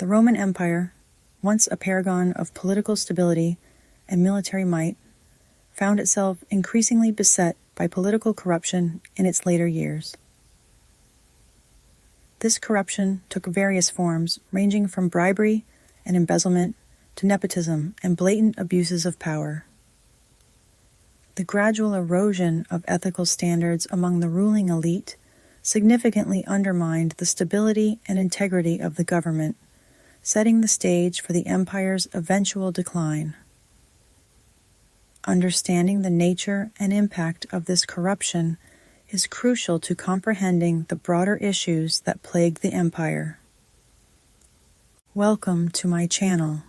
The Roman Empire, once a paragon of political stability and military might, found itself increasingly beset by political corruption in its later years. This corruption took various forms, ranging from bribery and embezzlement to nepotism and blatant abuses of power. The gradual erosion of ethical standards among the ruling elite significantly undermined the stability and integrity of the government, setting the stage for the empire's eventual decline. Understanding the nature and impact of this corruption is crucial to comprehending the broader issues that plague the empire. Welcome to my channel.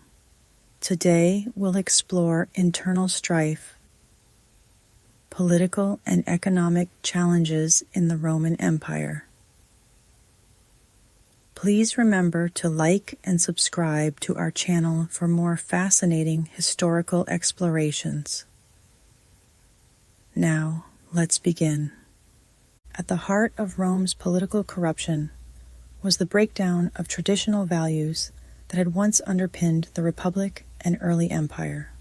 Today we'll explore internal strife, political and economic challenges in the Roman Empire. Please remember to like and subscribe to our channel for more fascinating historical explorations. Now, let's begin. At the heart of Rome's political corruption was the breakdown of traditional values that had once underpinned the Republic and early empire.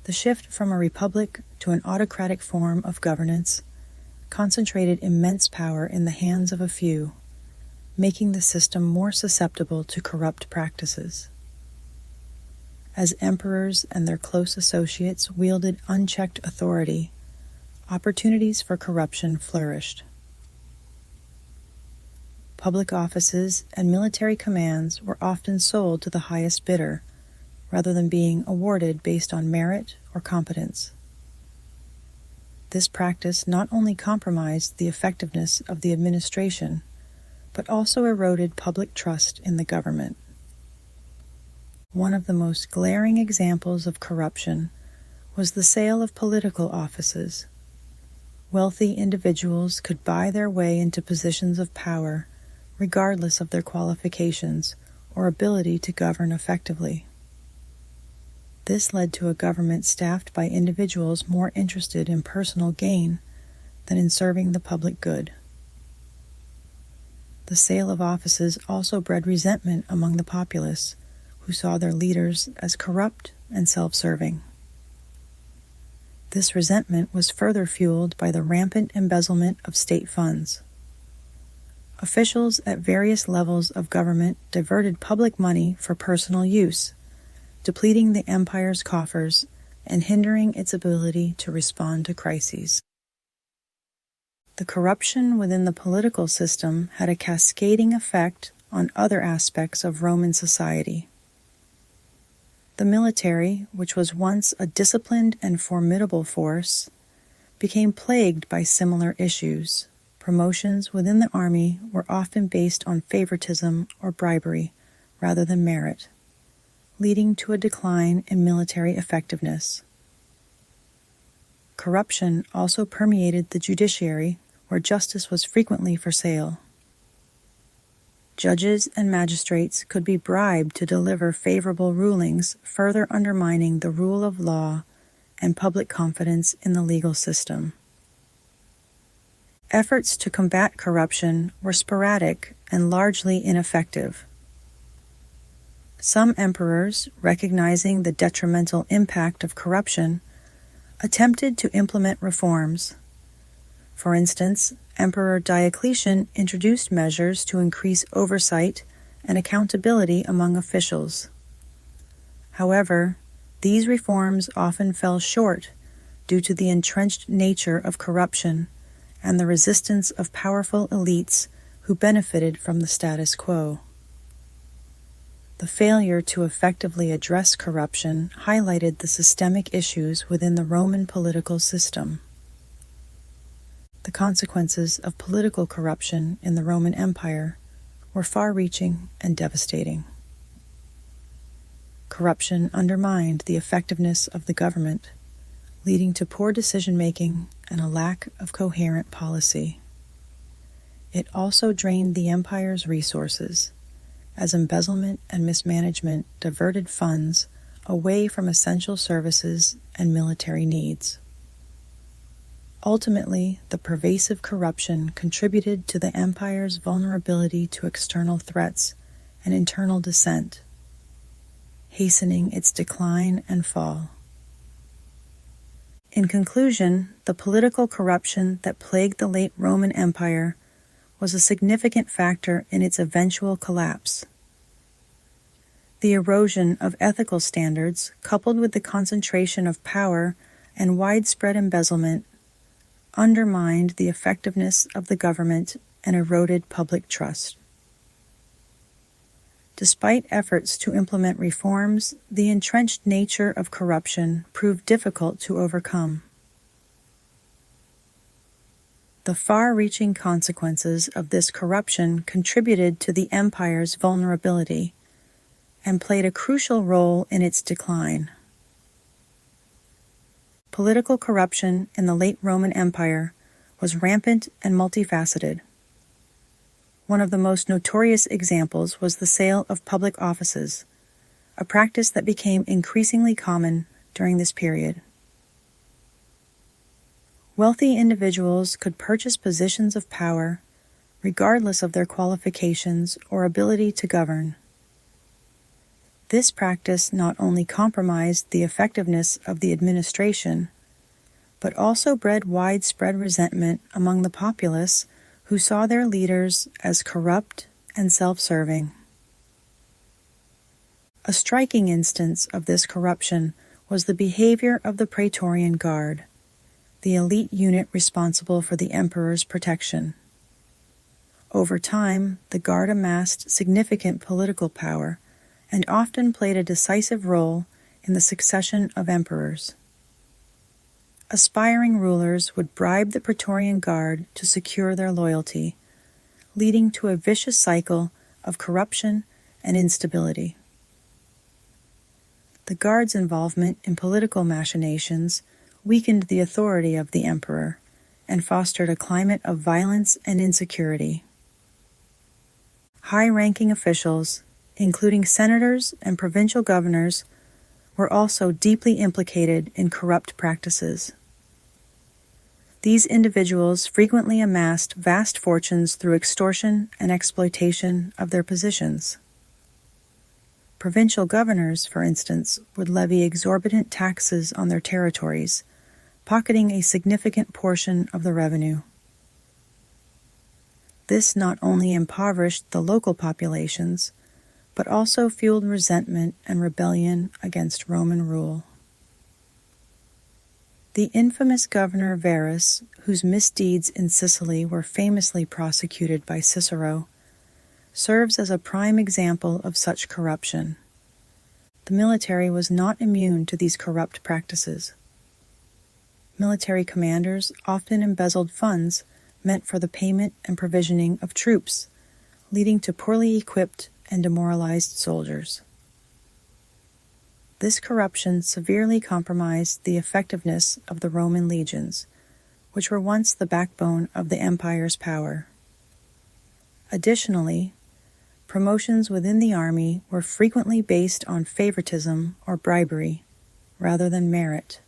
The shift from a republic to an autocratic form of governance concentrated immense power in the hands of a few, making the system more susceptible to corrupt practices. As emperors and their close associates wielded unchecked authority, opportunities for corruption flourished. Public offices and military commands were often sold to the highest bidder, rather than being awarded based on merit or competence. This practice not only compromised the effectiveness of the administration, but also eroded public trust in the government. One of the most glaring examples of corruption was the sale of political offices. Wealthy individuals could buy their way into positions of power, regardless of their qualifications or ability to govern effectively. This led to a government staffed by individuals more interested in personal gain than in serving the public good. The sale of offices also bred resentment among the populace, who saw their leaders as corrupt and self-serving. This resentment was further fueled by the rampant embezzlement of state funds. Officials at various levels of government diverted public money for personal use, depleting the empire's coffers and hindering its ability to respond to crises. The corruption within the political system had a cascading effect on other aspects of Roman society. The military, which was once a disciplined and formidable force, became plagued by similar issues. Promotions within the army were often based on favoritism or bribery rather than merit, leading to a decline in military effectiveness. Corruption also permeated the judiciary, where justice was frequently for sale. Judges and magistrates could be bribed to deliver favorable rulings, further undermining the rule of law and public confidence in the legal system. Efforts to combat corruption were sporadic and largely ineffective. Some emperors, recognizing the detrimental impact of corruption, attempted to implement reforms. For instance, Emperor Diocletian introduced measures to increase oversight and accountability among officials. However, these reforms often fell short due to the entrenched nature of corruption and the resistance of powerful elites who benefited from the status quo. The failure to effectively address corruption highlighted the systemic issues within the Roman political system. The consequences of political corruption in the Roman Empire were far-reaching and devastating. Corruption undermined the effectiveness of the government, leading to poor decision-making and a lack of coherent policy. It also drained the empire's resources, as embezzlement and mismanagement diverted funds away from essential services and military needs. Ultimately, the pervasive corruption contributed to the empire's vulnerability to external threats and internal dissent, hastening its decline and fall. In conclusion, the political corruption that plagued the late Roman Empire was a significant factor in its eventual collapse. The erosion of ethical standards, coupled with the concentration of power and widespread embezzlement, undermined the effectiveness of the government and eroded public trust. Despite efforts to implement reforms, the entrenched nature of corruption proved difficult to overcome. The far-reaching consequences of this corruption contributed to the empire's vulnerability and played a crucial role in its decline. Political corruption in the late Roman Empire was rampant and multifaceted. One of the most notorious examples was the sale of public offices, a practice that became increasingly common during this period. Wealthy individuals could purchase positions of power regardless of their qualifications or ability to govern. This practice not only compromised the effectiveness of the administration, but also bred widespread resentment among the populace who saw their leaders as corrupt and self-serving. A striking instance of this corruption was the behavior of the Praetorian Guard, the elite unit responsible for the emperor's protection. Over time, the Guard amassed significant political power and often played a decisive role in the succession of emperors. Aspiring rulers would bribe the Praetorian Guard to secure their loyalty, leading to a vicious cycle of corruption and instability. The Guard's involvement in political machinations weakened the authority of the emperor and fostered a climate of violence and insecurity. High-ranking officials, including senators and provincial governors, were also deeply implicated in corrupt practices. These individuals frequently amassed vast fortunes through extortion and exploitation of their positions. Provincial governors, for instance, would levy exorbitant taxes on their territories, pocketing a significant portion of the revenue. This not only impoverished the local populations, but also fueled resentment and rebellion against Roman rule. The infamous governor Verus, whose misdeeds in Sicily were famously prosecuted by Cicero, serves as a prime example of such corruption. The military was not immune to these corrupt practices. Military commanders often embezzled funds meant for the payment and provisioning of troops, leading to poorly equipped and demoralized soldiers. This corruption severely compromised the effectiveness of the Roman legions, which were once the backbone of the empire's power. Additionally, promotions within the army were frequently based on favoritism or bribery, rather than merit,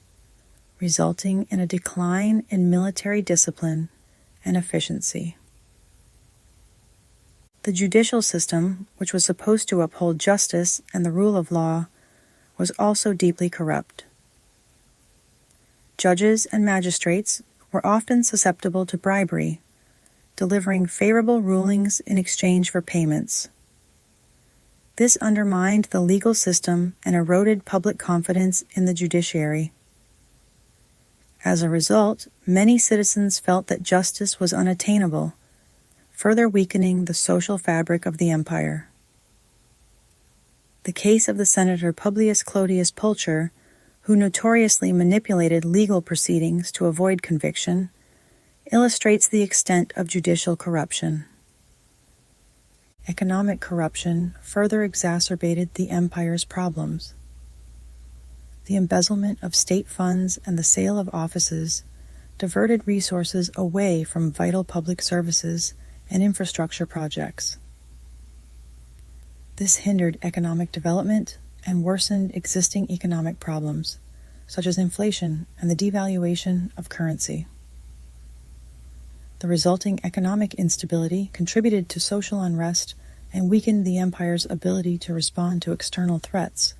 resulting in a decline in military discipline and efficiency. The judicial system, which was supposed to uphold justice and the rule of law, was also deeply corrupt. Judges and magistrates were often susceptible to bribery, delivering favorable rulings in exchange for payments. This undermined the legal system and eroded public confidence in the judiciary. As a result, many citizens felt that justice was unattainable, further weakening the social fabric of the empire. The case of the senator Publius Clodius Pulcher, who notoriously manipulated legal proceedings to avoid conviction, illustrates the extent of judicial corruption. Economic corruption further exacerbated the empire's problems. The embezzlement of state funds and the sale of offices diverted resources away from vital public services and infrastructure projects. This hindered economic development and worsened existing economic problems, such as inflation and the devaluation of currency. The resulting economic instability contributed to social unrest and weakened the empire's ability to respond to external threats.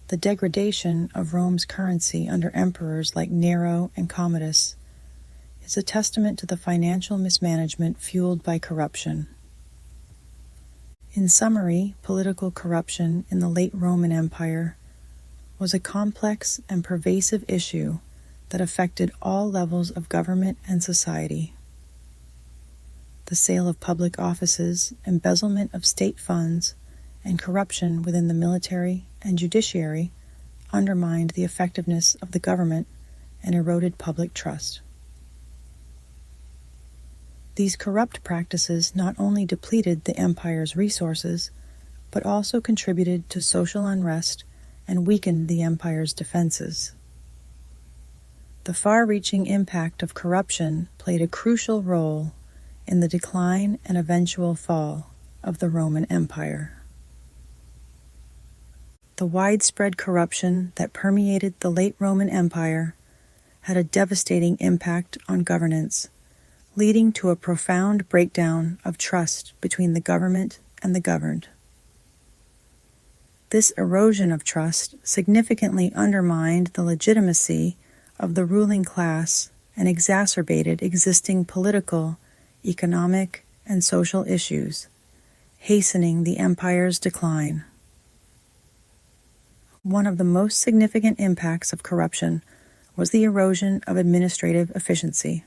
The degradation of Rome's currency under emperors like Nero and Commodus is a testament to the financial mismanagement fueled by corruption. In summary, political corruption in the late Roman Empire was a complex and pervasive issue that affected all levels of government and society. The sale of public offices, embezzlement of state funds, and corruption within the military and judiciary undermined the effectiveness of the government and eroded public trust. These corrupt practices not only depleted the empire's resources, but also contributed to social unrest and weakened the empire's defenses. The far-reaching impact of corruption played a crucial role in the decline and eventual fall of the Roman Empire. The widespread corruption that permeated the late Roman Empire had a devastating impact on governance, leading to a profound breakdown of trust between the government and the governed. This erosion of trust significantly undermined the legitimacy of the ruling class and exacerbated existing political, economic, and social issues, hastening the empire's decline. One of the most significant impacts of corruption was the erosion of administrative efficiency.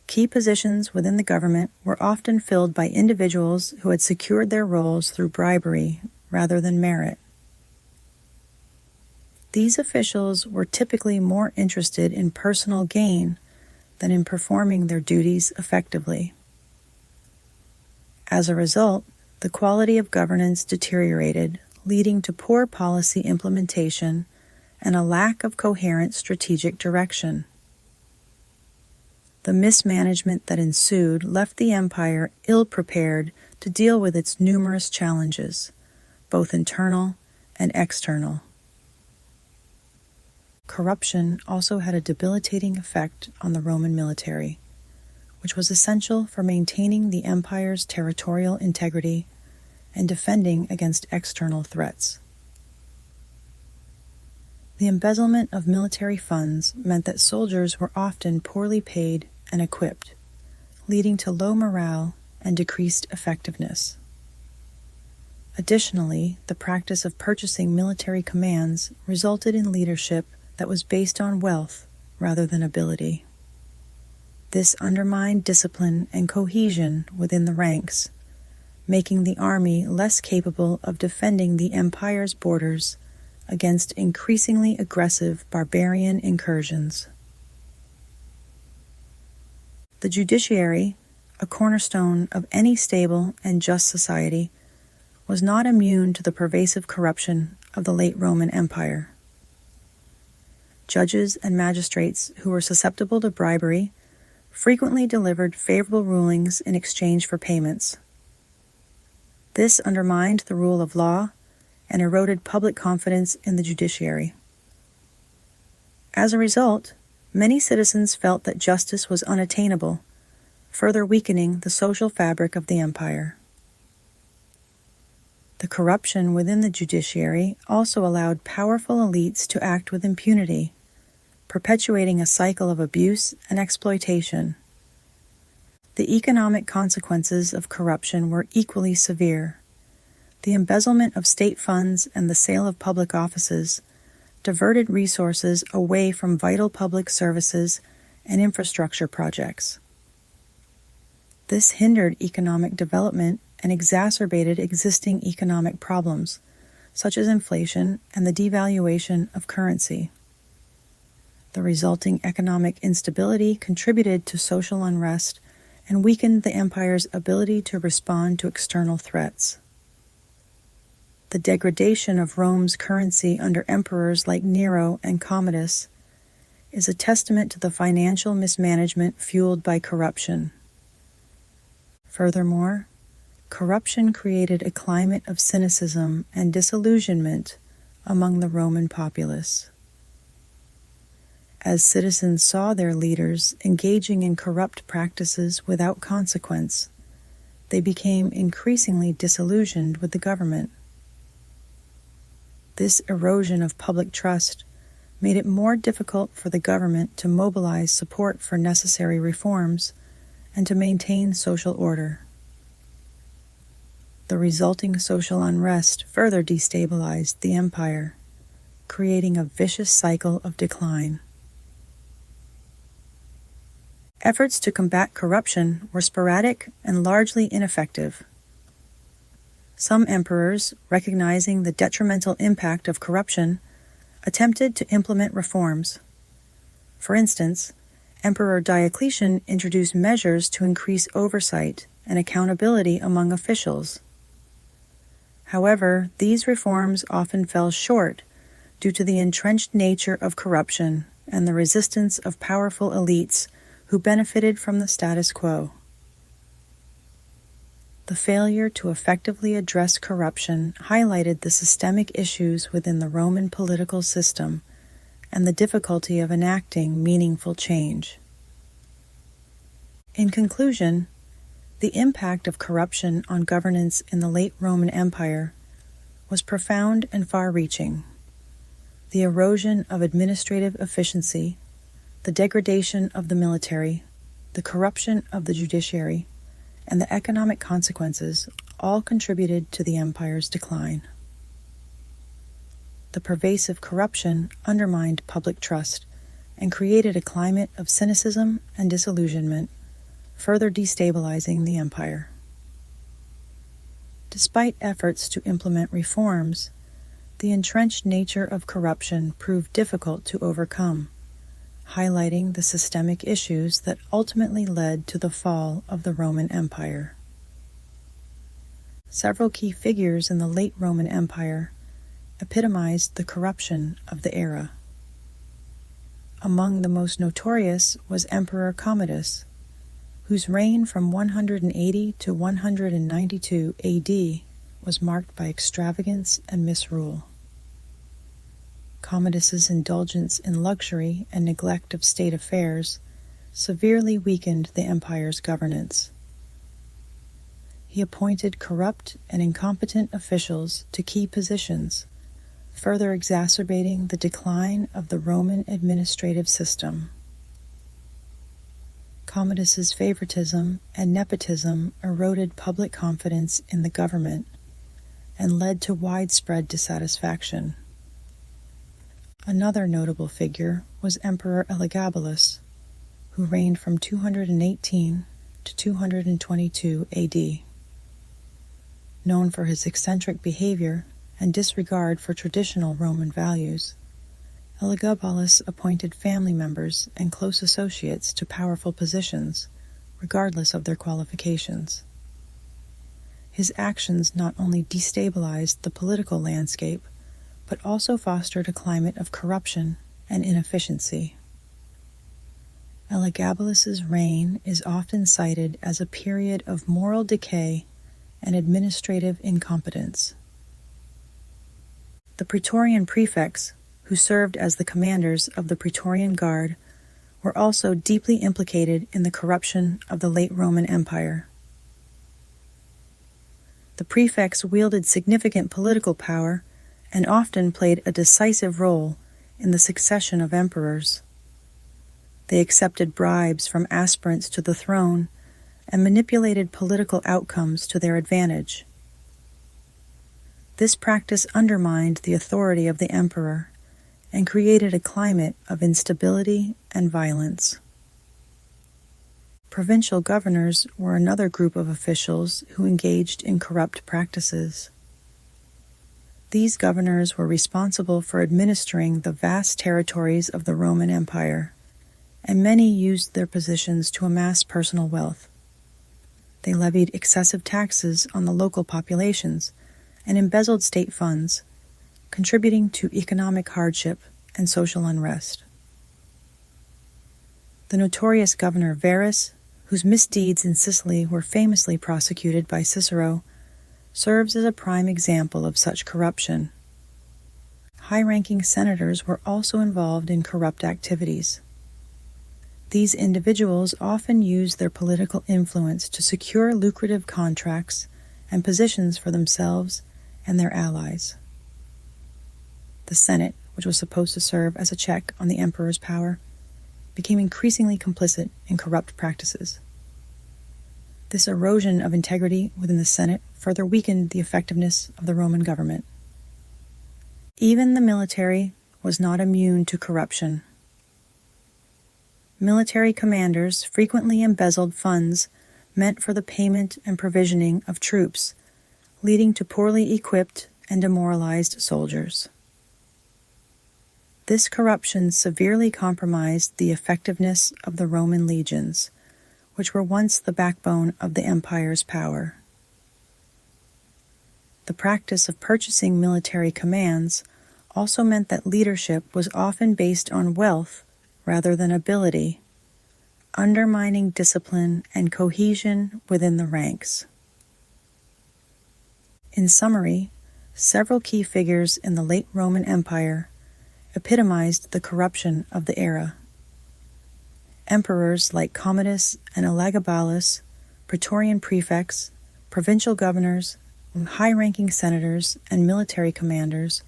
Key positions within the government were often filled by individuals who had secured their roles through bribery rather than merit. These officials were typically more interested in personal gain than in performing their duties effectively. As a result, the quality of governance deteriorated, leading to poor policy implementation and a lack of coherent strategic direction. The mismanagement that ensued left the empire ill-prepared to deal with its numerous challenges, both internal and external. Corruption also had a debilitating effect on the Roman military, which was essential for maintaining the empire's territorial integrity and defending against external threats. The embezzlement of military funds meant that soldiers were often poorly paid and equipped, leading to low morale and decreased effectiveness. Additionally, the practice of purchasing military commands resulted in leadership that was based on wealth rather than ability. This undermined discipline and cohesion within the ranks, making the army less capable of defending the empire's borders against increasingly aggressive barbarian incursions. The judiciary, a cornerstone of any stable and just society, was not immune to the pervasive corruption of the late Roman Empire. Judges and magistrates who were susceptible to bribery frequently delivered favorable rulings in exchange for payments. This undermined the rule of law and eroded public confidence in the judiciary. As a result, many citizens felt that justice was unattainable, further weakening the social fabric of the empire. The corruption within the judiciary also allowed powerful elites to act with impunity, perpetuating a cycle of abuse and exploitation. The economic consequences of corruption were equally severe. The embezzlement of state funds and the sale of public offices diverted resources away from vital public services and infrastructure projects. This hindered economic development and exacerbated existing economic problems, such as inflation and the devaluation of currency. The resulting economic instability contributed to social unrest and weakened the empire's ability to respond to external threats. The degradation of Rome's currency under emperors like Nero and Commodus is a testament to the financial mismanagement fueled by corruption. Furthermore, corruption created a climate of cynicism and disillusionment among the Roman populace. As citizens saw their leaders engaging in corrupt practices without consequence, they became increasingly disillusioned with the government. This erosion of public trust made it more difficult for the government to mobilize support for necessary reforms and to maintain social order. The resulting social unrest further destabilized the empire, creating a vicious cycle of decline. Efforts to combat corruption were sporadic and largely ineffective. Some emperors, recognizing the detrimental impact of corruption, attempted to implement reforms. For instance, Emperor Diocletian introduced measures to increase oversight and accountability among officials. However, these reforms often fell short due to the entrenched nature of corruption and the resistance of powerful elites who benefited from the status quo. The failure to effectively address corruption highlighted the systemic issues within the Roman political system and the difficulty of enacting meaningful change. In conclusion, the impact of corruption on governance in the late Roman Empire was profound and far-reaching. The erosion of administrative efficiency, the degradation of the military, the corruption of the judiciary, and the economic consequences all contributed to the empire's decline. The pervasive corruption undermined public trust and created a climate of cynicism and disillusionment, further destabilizing the empire. Despite efforts to implement reforms, the entrenched nature of corruption proved difficult to overcome, highlighting the systemic issues that ultimately led to the fall of the Roman Empire. Several key figures in the late Roman Empire epitomized the corruption of the era. Among the most notorious was Emperor Commodus, whose reign from 180 to 192 AD was marked by extravagance and misrule. Commodus's indulgence in luxury and neglect of state affairs severely weakened the empire's governance. He appointed corrupt and incompetent officials to key positions, further exacerbating the decline of the Roman administrative system. Commodus's favoritism and nepotism eroded public confidence in the government and led to widespread dissatisfaction. Another notable figure was Emperor Elagabalus, who reigned from 218 to 222 AD. Known for his eccentric behavior and disregard for traditional Roman values, Elagabalus appointed family members and close associates to powerful positions, regardless of their qualifications. His actions not only destabilized the political landscape, but also fostered a climate of corruption and inefficiency. Elagabalus's reign is often cited as a period of moral decay and administrative incompetence. The Praetorian prefects, who served as the commanders of the Praetorian Guard, were also deeply implicated in the corruption of the late Roman Empire. The prefects wielded significant political power and often played a decisive role in the succession of emperors. They accepted bribes from aspirants to the throne and manipulated political outcomes to their advantage. This practice undermined the authority of the emperor and created a climate of instability and violence. Provincial governors were another group of officials who engaged in corrupt practices. These governors were responsible for administering the vast territories of the Roman Empire, and many used their positions to amass personal wealth. They levied excessive taxes on the local populations and embezzled state funds, contributing to economic hardship and social unrest. The notorious governor Verus, whose misdeeds in Sicily were famously prosecuted by Cicero, serves as a prime example of such corruption. High-ranking senators were also involved in corrupt activities. These individuals often use their political influence to secure lucrative contracts and positions for themselves and their allies. The Senate, which was supposed to serve as a check on the emperor's power, became increasingly complicit in corrupt practices. This erosion of integrity within the Senate further weakened the effectiveness of the Roman government. Even the military was not immune to corruption. Military commanders frequently embezzled funds meant for the payment and provisioning of troops, leading to poorly equipped and demoralized soldiers. This corruption severely compromised the effectiveness of the Roman legions, which were once the backbone of the empire's power. The practice of purchasing military commands also meant that leadership was often based on wealth rather than ability, undermining discipline and cohesion within the ranks. In summary, several key figures in the late Roman Empire epitomized the corruption of the era. Emperors like Commodus and Elagabalus, praetorian prefects, provincial governors, high-ranking senators, and military commanders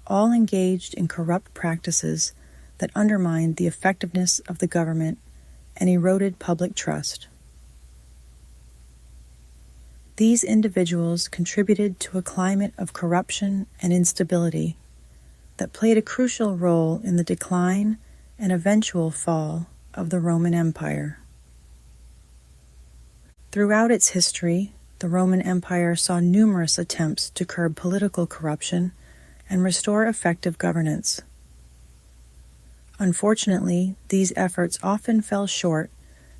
all engaged in corrupt practices that undermined the effectiveness of the government and eroded public trust. These individuals contributed to a climate of corruption and instability that played a crucial role in the decline and eventual fall of the Roman Empire. Throughout its history, the Roman Empire saw numerous attempts to curb political corruption and restore effective governance. Unfortunately, these efforts often fell short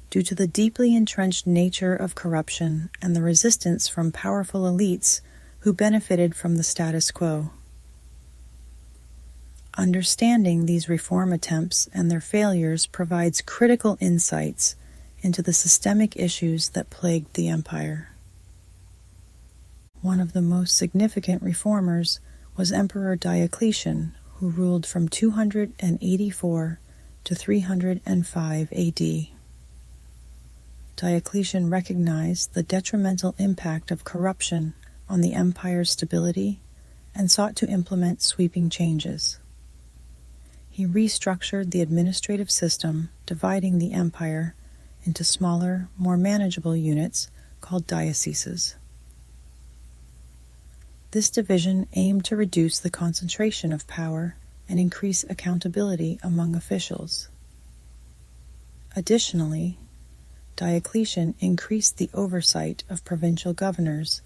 due to the deeply entrenched nature of corruption and the resistance from powerful elites who benefited from the status quo. Understanding these reform attempts and their failures provides critical insights into the systemic issues that plagued the empire. One of the most significant reformers was Emperor Diocletian, who ruled from 284 to 305 AD. Diocletian recognized the detrimental impact of corruption on the empire's stability and sought to implement sweeping changes. He restructured the administrative system, dividing the empire into smaller, more manageable units called dioceses. This division aimed to reduce the concentration of power and increase accountability among officials. Additionally, Diocletian increased the oversight of provincial governors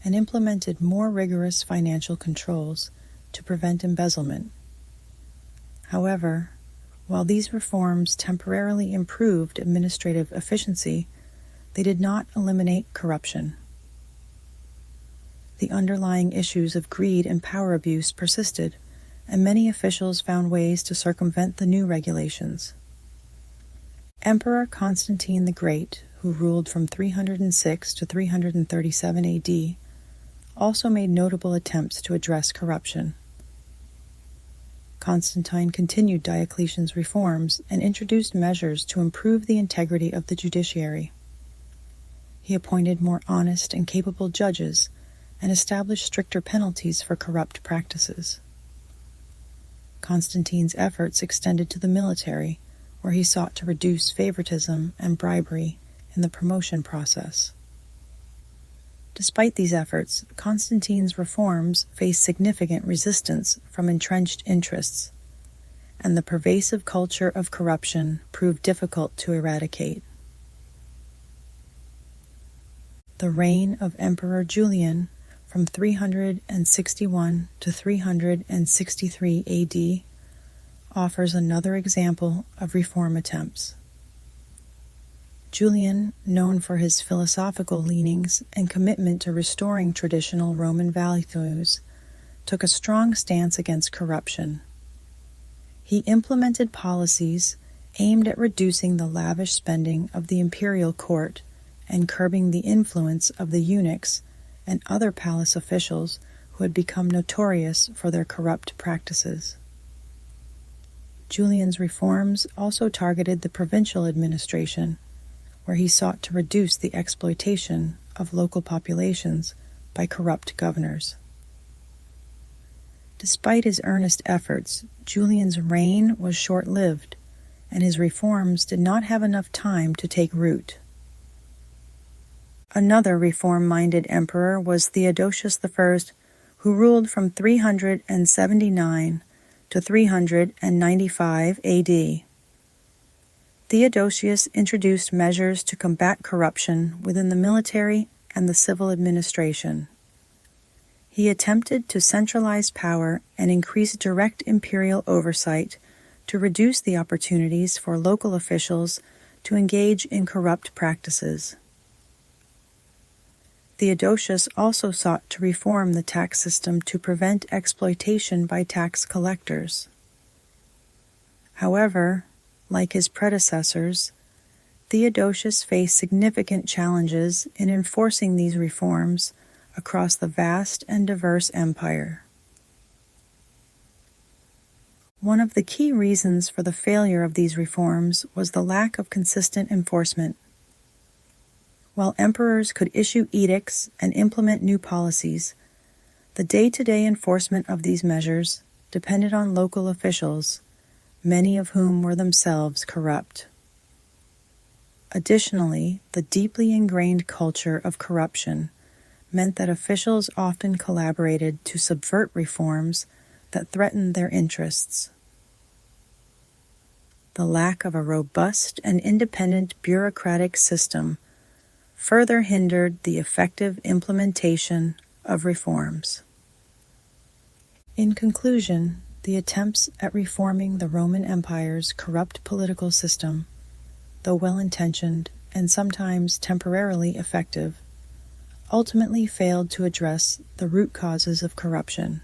and implemented more rigorous financial controls to prevent embezzlement. However, while these reforms temporarily improved administrative efficiency, they did not eliminate corruption. The underlying issues of greed and power abuse persisted, and many officials found ways to circumvent the new regulations. Emperor Constantine the Great, who ruled from 306 to 337 AD, also made notable attempts to address corruption. Constantine continued Diocletian's reforms and introduced measures to improve the integrity of the judiciary. He appointed more honest and capable judges and established stricter penalties for corrupt practices. Constantine's efforts extended to the military, where he sought to reduce favoritism and bribery in the promotion process. Despite these efforts, Constantine's reforms faced significant resistance from entrenched interests, and the pervasive culture of corruption proved difficult to eradicate. The reign of Emperor Julian from 361 to 363 AD offers another example of reform attempts. Julian, known for his philosophical leanings and commitment to restoring traditional Roman values, took a strong stance against corruption. He implemented policies aimed at reducing the lavish spending of the imperial court and curbing the influence of the eunuchs and other palace officials who had become notorious for their corrupt practices. Julian's reforms also targeted the provincial administration, where he sought to reduce the exploitation of local populations by corrupt governors. Despite his earnest efforts, Julian's reign was short-lived, and his reforms did not have enough time to take root. Another reform-minded emperor was Theodosius I, who ruled from 379 to 395 AD. Theodosius introduced measures to combat corruption within the military and the civil administration. He attempted to centralize power and increase direct imperial oversight to reduce the opportunities for local officials to engage in corrupt practices. Theodosius also sought to reform the tax system to prevent exploitation by tax collectors. However, like his predecessors, Theodosius faced significant challenges in enforcing these reforms across the vast and diverse empire. One of the key reasons for the failure of these reforms was the lack of consistent enforcement. While emperors could issue edicts and implement new policies, the day-to-day enforcement of these measures depended on local officials, many of whom were themselves corrupt. Additionally, the deeply ingrained culture of corruption meant that officials often collaborated to subvert reforms that threatened their interests. The lack of a robust and independent bureaucratic system further hindered the effective implementation of reforms. In conclusion, the attempts at reforming the Roman Empire's corrupt political system, though well-intentioned and sometimes temporarily effective, ultimately failed to address the root causes of corruption.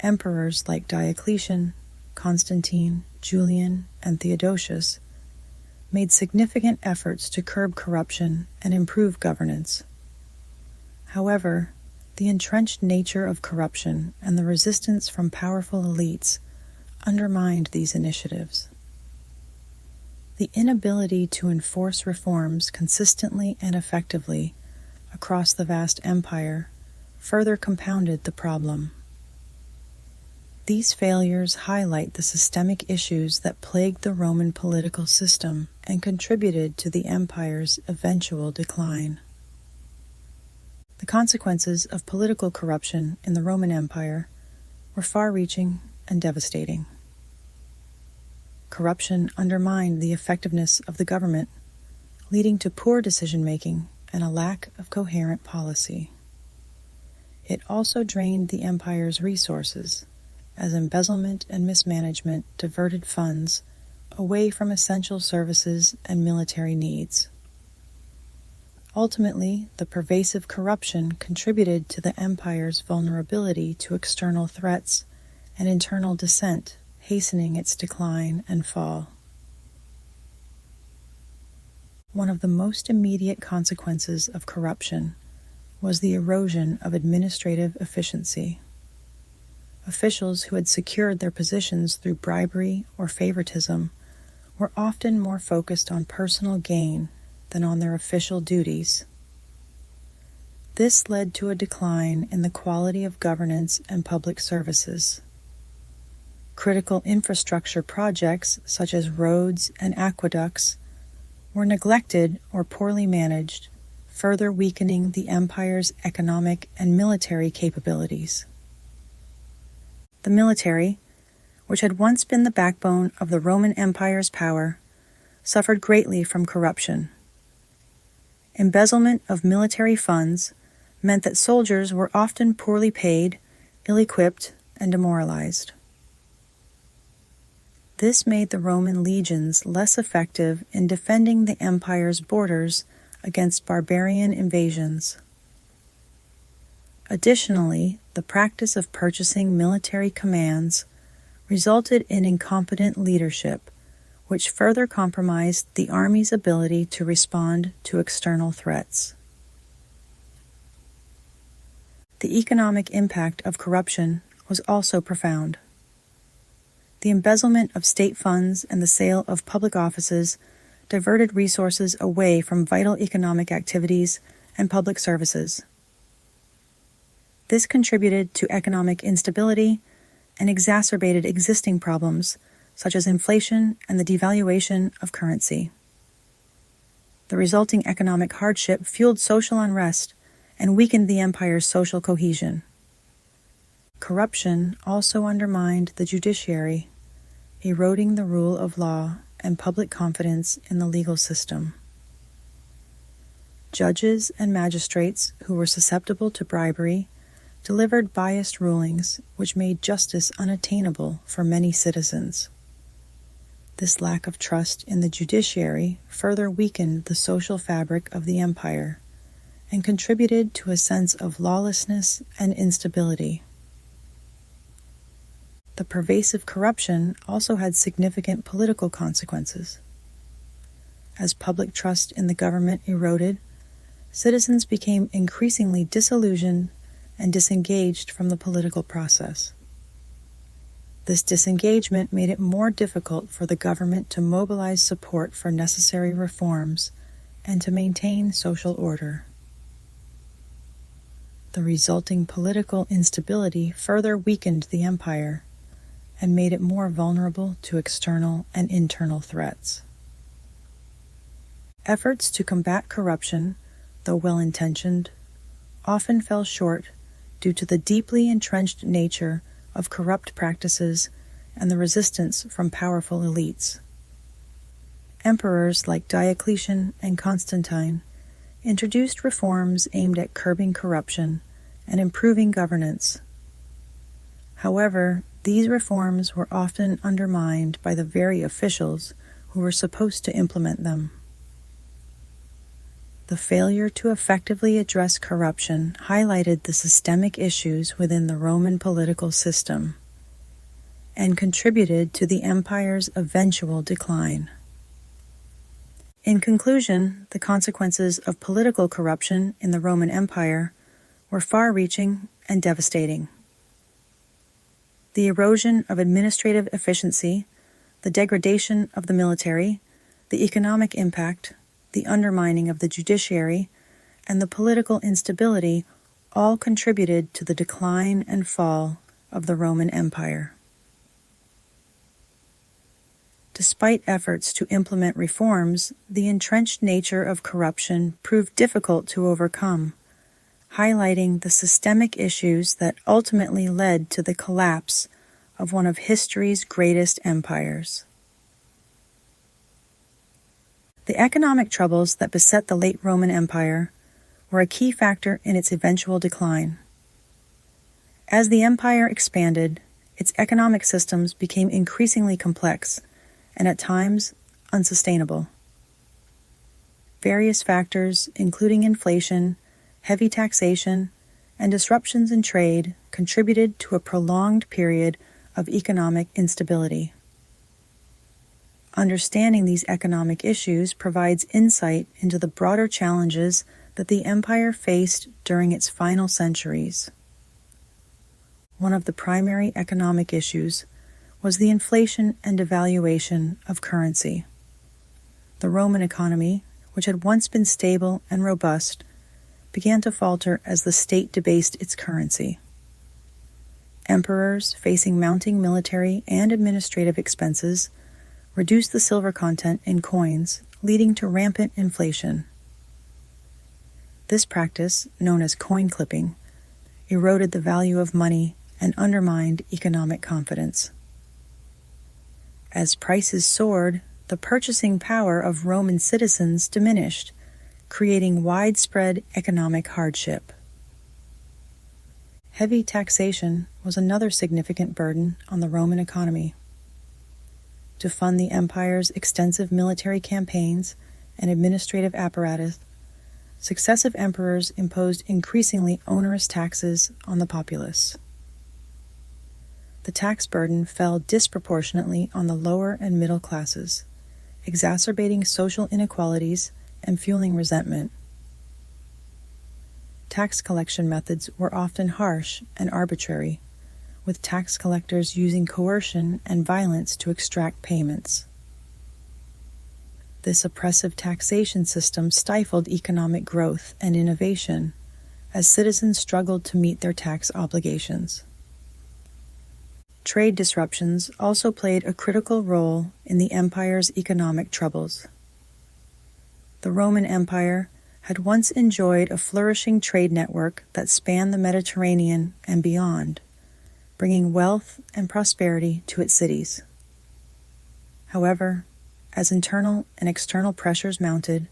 Emperors like Diocletian, Constantine, Julian, and Theodosius made significant efforts to curb corruption and improve governance. However, the entrenched nature of corruption and the resistance from powerful elites undermined these initiatives. The inability to enforce reforms consistently and effectively across the vast empire further compounded the problem. These failures highlight the systemic issues that plagued the Roman political system and contributed to the empire's eventual decline. The consequences of political corruption in the Roman Empire were far-reaching and devastating. Corruption undermined the effectiveness of the government, leading to poor decision-making and a lack of coherent policy. It also drained the empire's resources, as embezzlement and mismanagement diverted funds away from essential services and military needs. Ultimately, the pervasive corruption contributed to the empire's vulnerability to external threats and internal dissent, hastening its decline and fall. One of the most immediate consequences of corruption was the erosion of administrative efficiency. Officials who had secured their positions through bribery or favoritism were often more focused on personal gain than on their official duties. This led to a decline in the quality of governance and public services. Critical infrastructure projects, such as roads and aqueducts, were neglected or poorly managed, further weakening the empire's economic and military capabilities. The military, which had once been the backbone of the Roman Empire's power, suffered greatly from corruption. Embezzlement of military funds meant that soldiers were often poorly paid, ill-equipped, and demoralized. This made the Roman legions less effective in defending the empire's borders against barbarian invasions. Additionally, the practice of purchasing military commands resulted in incompetent leadership, which further compromised the army's ability to respond to external threats. The economic impact of corruption was also profound. The embezzlement of state funds and the sale of public offices diverted resources away from vital economic activities and public services. This contributed to economic instability and exacerbated existing problems such as inflation and the devaluation of currency. The resulting economic hardship fueled social unrest and weakened the empire's social cohesion. Corruption also undermined the judiciary, eroding the rule of law and public confidence in the legal system. Judges and magistrates who were susceptible to bribery delivered biased rulings which made justice unattainable for many citizens. This lack of trust in the judiciary further weakened the social fabric of the empire and contributed to a sense of lawlessness and instability. The pervasive corruption also had significant political consequences. As public trust in the government eroded, citizens became increasingly disillusioned and disengaged from the political process. This disengagement made it more difficult for the government to mobilize support for necessary reforms and to maintain social order. The resulting political instability further weakened the empire and made it more vulnerable to external and internal threats. Efforts to combat corruption, though well-intentioned, often fell short due to the deeply entrenched nature of corrupt practices and the resistance from powerful elites. Emperors like Diocletian and Constantine introduced reforms aimed at curbing corruption and improving governance. However, these reforms were often undermined by the very officials who were supposed to implement them. The failure to effectively address corruption highlighted the systemic issues within the Roman political system and contributed to the empire's eventual decline. In conclusion, the consequences of political corruption in the Roman Empire were far-reaching and devastating. The erosion of administrative efficiency, the degradation of the military, the economic impact, the undermining of the judiciary, and the political instability all contributed to the decline and fall of the Roman Empire. Despite efforts to implement reforms, the entrenched nature of corruption proved difficult to overcome, highlighting the systemic issues that ultimately led to the collapse of one of history's greatest empires. The economic troubles that beset the late Roman Empire were a key factor in its eventual decline. As the empire expanded, its economic systems became increasingly complex and at times unsustainable. Various factors, including inflation, heavy taxation, and disruptions in trade, contributed to a prolonged period of economic instability. Understanding these economic issues provides insight into the broader challenges that the empire faced during its final centuries. One of the primary economic issues was the inflation and devaluation of currency. The Roman economy, which had once been stable and robust, began to falter as the state debased its currency. Emperors, facing mounting military and administrative expenses, reduced the silver content in coins, leading to rampant inflation. This practice, known as coin clipping, eroded the value of money and undermined economic confidence. As prices soared, the purchasing power of Roman citizens diminished, creating widespread economic hardship. Heavy taxation was another significant burden on the Roman economy. To fund the empire's extensive military campaigns and administrative apparatus, successive emperors imposed increasingly onerous taxes on the populace. The tax burden fell disproportionately on the lower and middle classes, exacerbating social inequalities and fueling resentment. Tax collection methods were often harsh and arbitrary, with tax collectors using coercion and violence to extract payments. This oppressive taxation system stifled economic growth and innovation as citizens struggled to meet their tax obligations. Trade disruptions also played a critical role in the empire's economic troubles. The Roman Empire had once enjoyed a flourishing trade network that spanned the Mediterranean and beyond, bringing wealth and prosperity to its cities. However, as internal and external pressures mounted,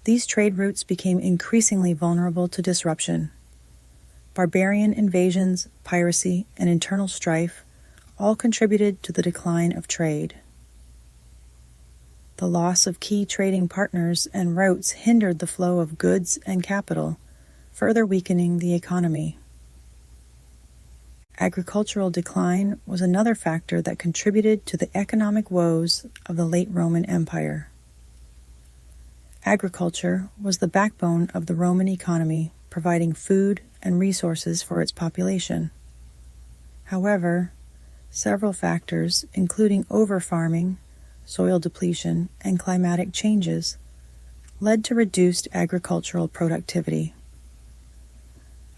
these trade routes became increasingly vulnerable to disruption. Barbarian invasions, piracy, and internal strife all contributed to the decline of trade. The loss of key trading partners and routes hindered the flow of goods and capital, further weakening the economy. Agricultural decline was another factor that contributed to the economic woes of the late Roman Empire. Agriculture was the backbone of the Roman economy, providing food and resources for its population. However, several factors, including overfarming, soil depletion, and climatic changes, led to reduced agricultural productivity.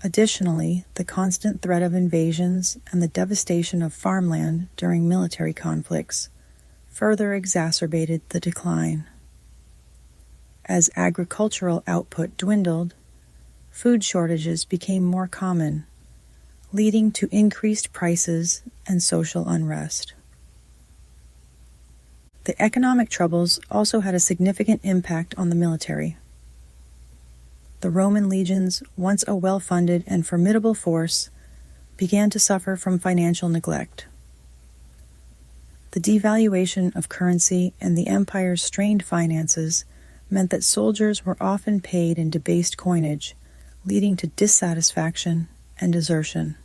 Additionally, the constant threat of invasions and the devastation of farmland during military conflicts further exacerbated the decline. As agricultural output dwindled, food shortages became more common, leading to increased prices and social unrest. The economic troubles also had a significant impact on the military. The Roman legions, once a well-funded and formidable force, began to suffer from financial neglect. The devaluation of currency and the empire's strained finances meant that soldiers were often paid in debased coinage, leading to dissatisfaction and desertion.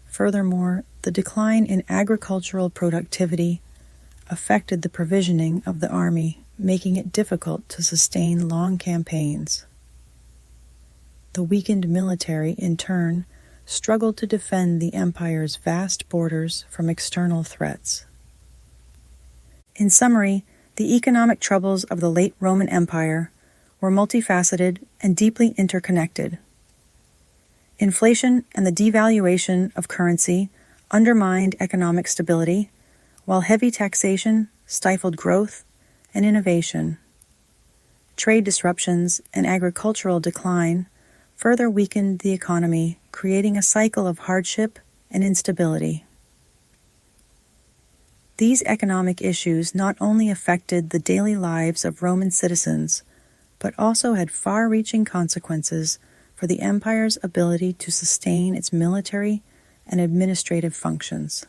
Furthermore, the decline in agricultural productivity affected the provisioning of the army, making it difficult to sustain long campaigns. The weakened military, in turn, struggled to defend the empire's vast borders from external threats. In summary, the economic troubles of the late Roman Empire were multifaceted and deeply interconnected. Inflation and the devaluation of currency undermined economic stability, while heavy taxation stifled growth and innovation. Trade disruptions and agricultural decline further weakened the economy, creating a cycle of hardship and instability. These economic issues not only affected the daily lives of Roman citizens, but also had far-reaching consequences for the empire's ability to sustain its military and administrative functions.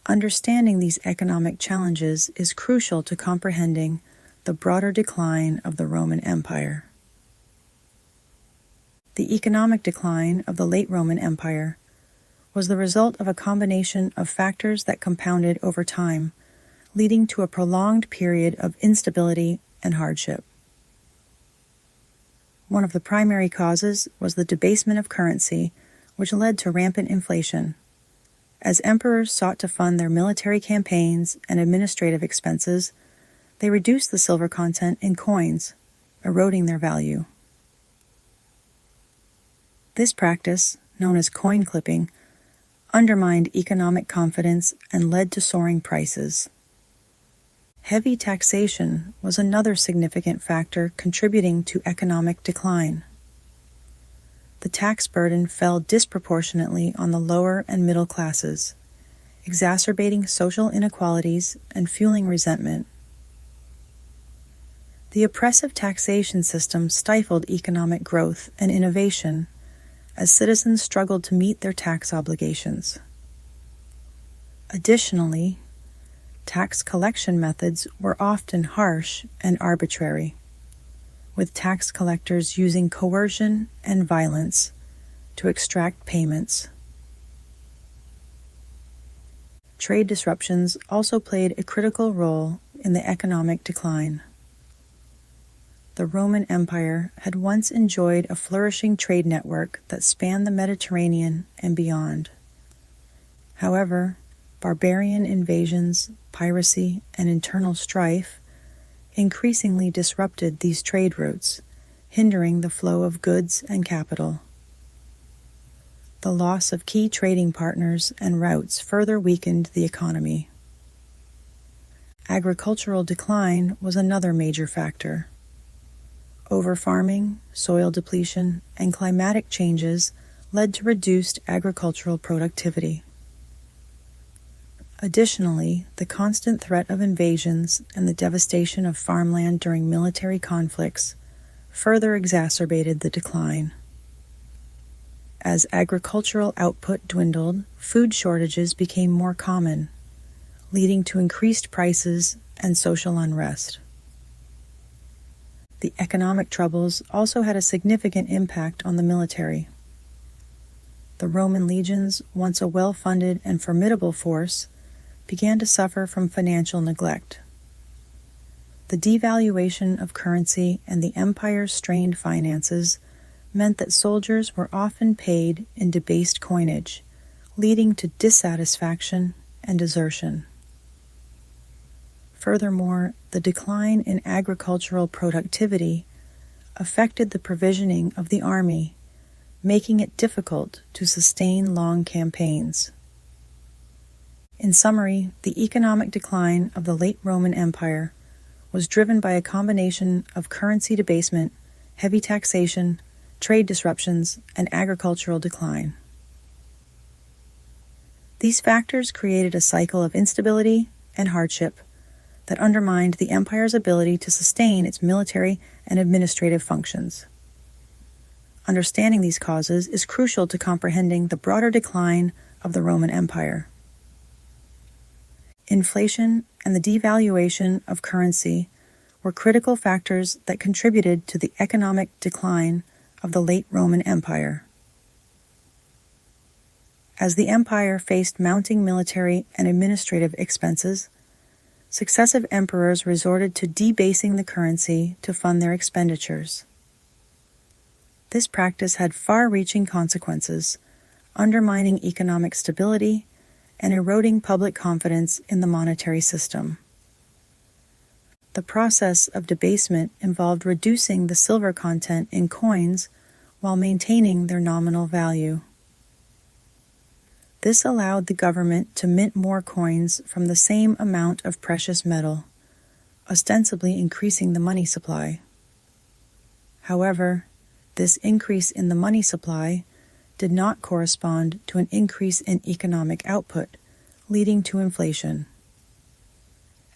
Understanding these economic challenges is crucial to comprehending the broader decline of the Roman Empire. The economic decline of the late Roman Empire was the result of a combination of factors that compounded over time, leading to a prolonged period of instability and hardship. One of the primary causes was the debasement of currency, which led to rampant inflation. As emperors sought to fund their military campaigns and administrative expenses, they reduced the silver content in coins, eroding their value. This practice, known as coin clipping, undermined economic confidence and led to soaring prices. Heavy taxation was another significant factor contributing to economic decline. The tax burden fell disproportionately on the lower and middle classes, exacerbating social inequalities and fueling resentment. The oppressive taxation system stifled economic growth and innovation as citizens struggled to meet their tax obligations. Additionally, tax collection methods were often harsh and arbitrary, with tax collectors using coercion and violence to extract payments. Trade disruptions also played a critical role in the economic decline. the Roman Empire had once enjoyed a flourishing trade network that spanned the Mediterranean and beyond. However, barbarian invasions, piracy, and internal strife increasingly disrupted these trade routes, hindering the flow of goods and capital. The loss of key trading partners and routes further weakened the economy. Agricultural decline was another major factor. Overfarming, soil depletion, and climatic changes led to reduced agricultural productivity. Additionally, the constant threat of invasions and the devastation of farmland during military conflicts further exacerbated the decline. As agricultural output dwindled, food shortages became more common, leading to increased prices and social unrest. The economic troubles also had a significant impact on the military. The Roman legions, once a well-funded and formidable force, began to suffer from financial neglect. The devaluation of currency and the empire's strained finances meant that soldiers were often paid in debased coinage, leading to dissatisfaction and desertion. Furthermore, the decline in agricultural productivity affected the provisioning of the army, making it difficult to sustain long campaigns. In summary, the economic decline of the late Roman Empire was driven by a combination of currency debasement, heavy taxation, trade disruptions, and agricultural decline. These factors created a cycle of instability and hardship that undermined the empire's ability to sustain its military and administrative functions. Understanding these causes is crucial to comprehending the broader decline of the Roman Empire. Inflation and the devaluation of currency were critical factors that contributed to the economic decline of the late Roman Empire. As the empire faced mounting military and administrative expenses, successive emperors resorted to debasing the currency to fund their expenditures. This practice had far-reaching consequences, undermining economic stability and eroding public confidence in the monetary system. The process of debasement involved reducing the silver content in coins while maintaining their nominal value. This allowed the government to mint more coins from the same amount of precious metal, ostensibly increasing the money supply. However, this increase in the money supply did not correspond to an increase in economic output, leading to inflation.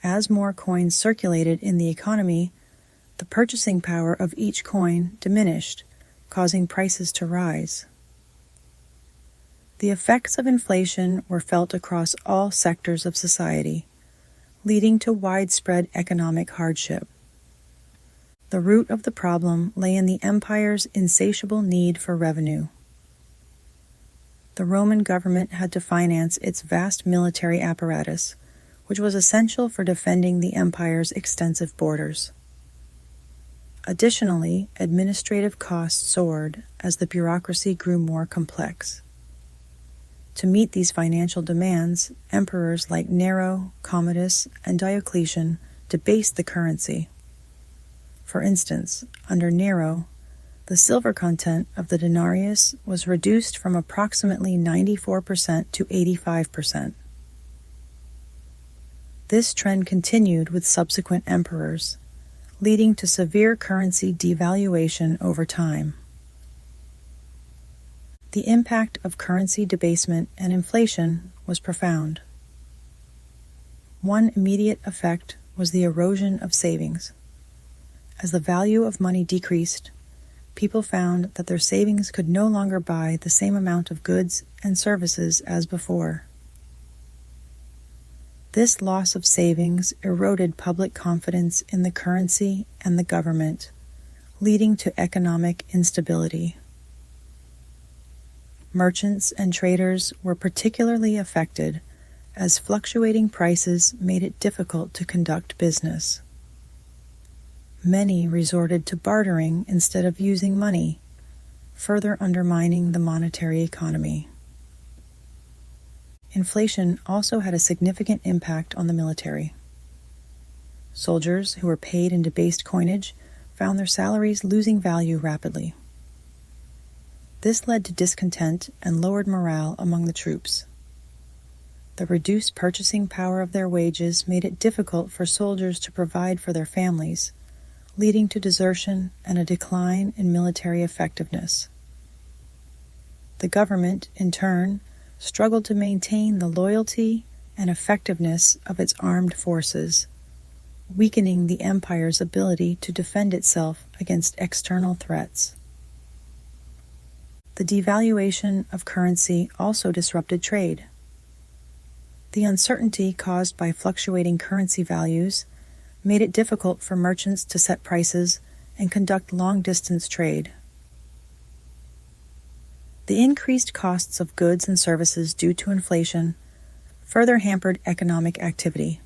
As more coins circulated in the economy, the purchasing power of each coin diminished, causing prices to rise. The effects of inflation were felt across all sectors of society, leading to widespread economic hardship. The root of the problem lay in the empire's insatiable need for revenue. The Roman government had to finance its vast military apparatus, which was essential for defending the empire's extensive borders. Additionally, administrative costs soared as the bureaucracy grew more complex. To meet these financial demands, emperors like Nero, Commodus, and Diocletian debased the currency. For instance, under Nero, the silver content of the denarius was reduced from approximately 94% to 85%. This trend continued with subsequent emperors, leading to severe currency devaluation over time. The impact of currency debasement and inflation was profound. One immediate effect was the erosion of savings. As the value of money decreased, people found that their savings could no longer buy the same amount of goods and services as before. This loss of savings eroded public confidence in the currency and the government, leading to economic instability. Merchants and traders were particularly affected, as fluctuating prices made it difficult to conduct business. Many resorted to bartering instead of using money, further undermining the monetary economy. Inflation also had a significant impact on the military. Soldiers who were paid in debased coinage found their salaries losing value rapidly. This led to discontent and lowered morale among the troops. The reduced purchasing power of their wages made it difficult for soldiers to provide for their families, leading to desertion and a decline in military effectiveness. The government, in turn, struggled to maintain the loyalty and effectiveness of its armed forces, weakening the empire's ability to defend itself against external threats. The devaluation of currency also disrupted trade. The uncertainty caused by fluctuating currency values made it difficult for merchants to set prices and conduct long-distance trade. The increased costs of goods and services due to inflation further hampered economic activity.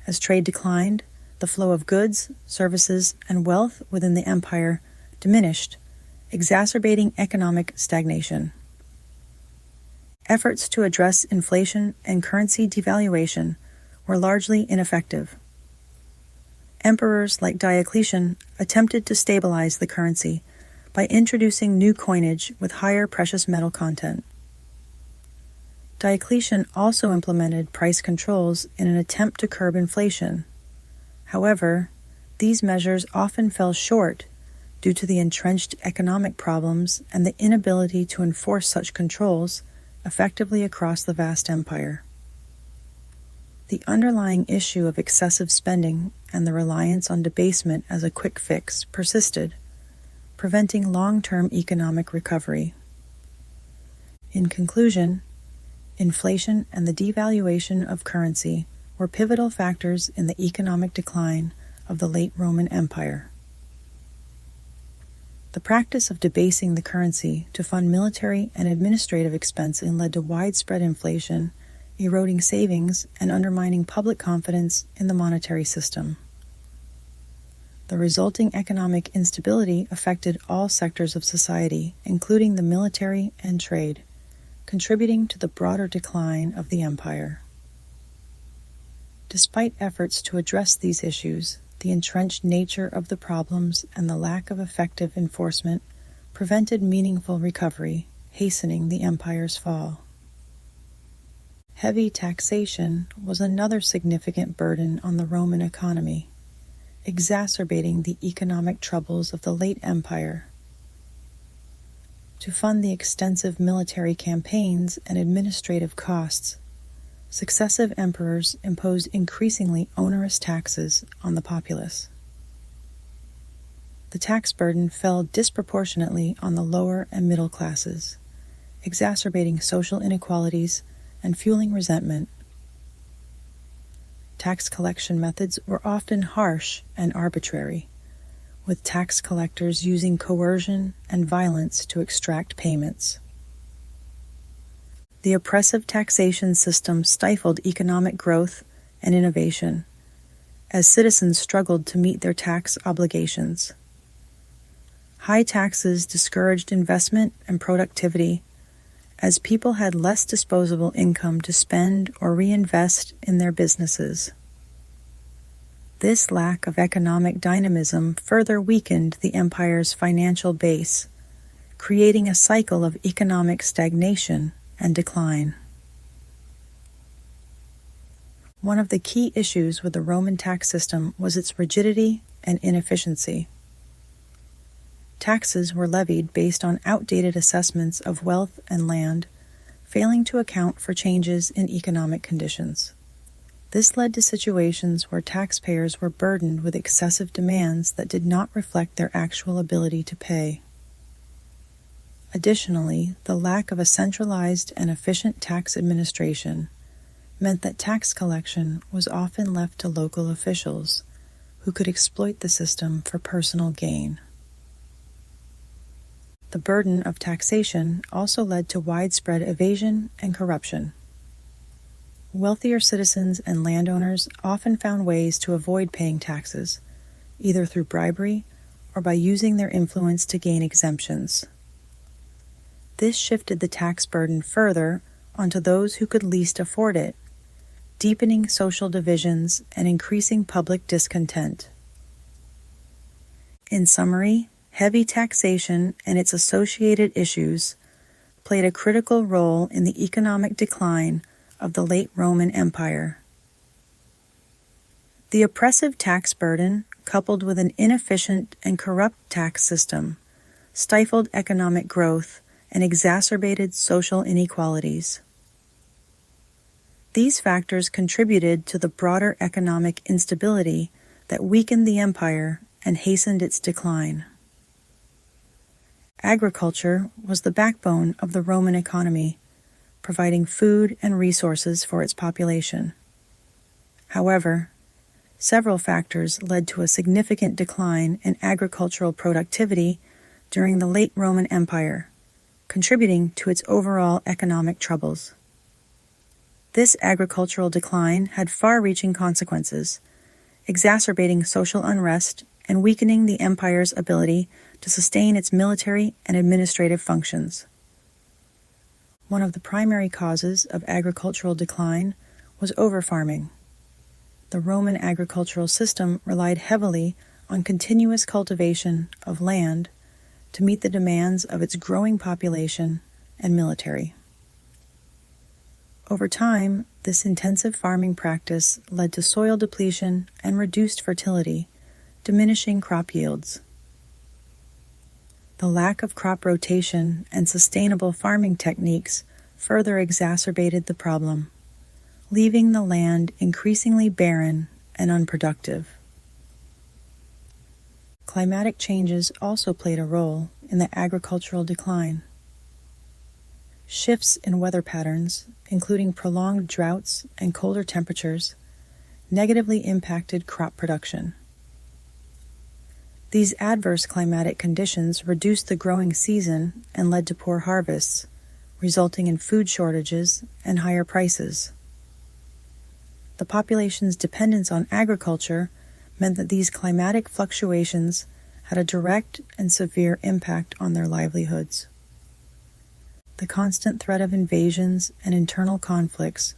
As trade declined, the flow of goods, services, and wealth within the empire diminished, exacerbating economic stagnation. Efforts to address inflation and currency devaluation were largely ineffective. Emperors like Diocletian attempted to stabilize the currency by introducing new coinage with higher precious metal content. Diocletian also implemented price controls in an attempt to curb inflation. However, these measures often fell short due to the entrenched economic problems and the inability to enforce such controls effectively across the vast empire. The underlying issue of excessive spending and the reliance on debasement as a quick fix persisted, preventing long-term economic recovery. In conclusion, inflation and the devaluation of currency were pivotal factors in the economic decline of the late Roman Empire. The practice of debasing the currency to fund military and administrative expenses led to widespread inflation, eroding savings and undermining public confidence in the monetary system. The resulting economic instability affected all sectors of society, including the military and trade, contributing to the broader decline of the empire. Despite efforts to address these issues, the entrenched nature of the problems and the lack of effective enforcement prevented meaningful recovery, hastening the empire's fall. Heavy taxation was another significant burden on the Roman economy, exacerbating the economic troubles of the late empire. To fund the extensive military campaigns and administrative costs, successive emperors imposed increasingly onerous taxes on the populace. The tax burden fell disproportionately on the lower and middle classes, exacerbating social inequalities and fueling resentment. Tax collection methods were often harsh and arbitrary, with tax collectors using coercion and violence to extract payments. The oppressive taxation system stifled economic growth and innovation, as citizens struggled to meet their tax obligations. High taxes discouraged investment and productivity, as people had less disposable income to spend or reinvest in their businesses. This lack of economic dynamism further weakened the empire's financial base, creating a cycle of economic stagnation and decline. One of the key issues with the Roman tax system was its rigidity and inefficiency. Taxes were levied based on outdated assessments of wealth and land, failing to account for changes in economic conditions. This led to situations where taxpayers were burdened with excessive demands that did not reflect their actual ability to pay. Additionally, the lack of a centralized and efficient tax administration meant that tax collection was often left to local officials, who could exploit the system for personal gain. The burden of taxation also led to widespread evasion and corruption. Wealthier citizens and landowners often found ways to avoid paying taxes, either through bribery or by using their influence to gain exemptions. This shifted the tax burden further onto those who could least afford it, deepening social divisions and increasing public discontent. In summary, heavy taxation and its associated issues played a critical role in the economic decline of the late Roman Empire. The oppressive tax burden, coupled with an inefficient and corrupt tax system, stifled economic growth and exacerbated social inequalities. These factors contributed to the broader economic instability that weakened the empire and hastened its decline. Agriculture was the backbone of the Roman economy, providing food and resources for its population. However, several factors led to a significant decline in agricultural productivity during the late Roman Empire, contributing to its overall economic troubles. This agricultural decline had far-reaching consequences, exacerbating social unrest and weakening the empire's ability to sustain its military and administrative functions. One of the primary causes of agricultural decline was overfarming. The Roman agricultural system relied heavily on continuous cultivation of land to meet the demands of its growing population and military. Over time, this intensive farming practice led to soil depletion and reduced fertility, diminishing crop yields. The lack of crop rotation and sustainable farming techniques further exacerbated the problem, leaving the land increasingly barren and unproductive. Climatic changes also played a role in the agricultural decline. Shifts in weather patterns, including prolonged droughts and colder temperatures, negatively impacted crop production. These adverse climatic conditions reduced the growing season and led to poor harvests, resulting in food shortages and higher prices. The population's dependence on agriculture meant that these climatic fluctuations had a direct and severe impact on their livelihoods. The constant threat of invasions and internal conflicts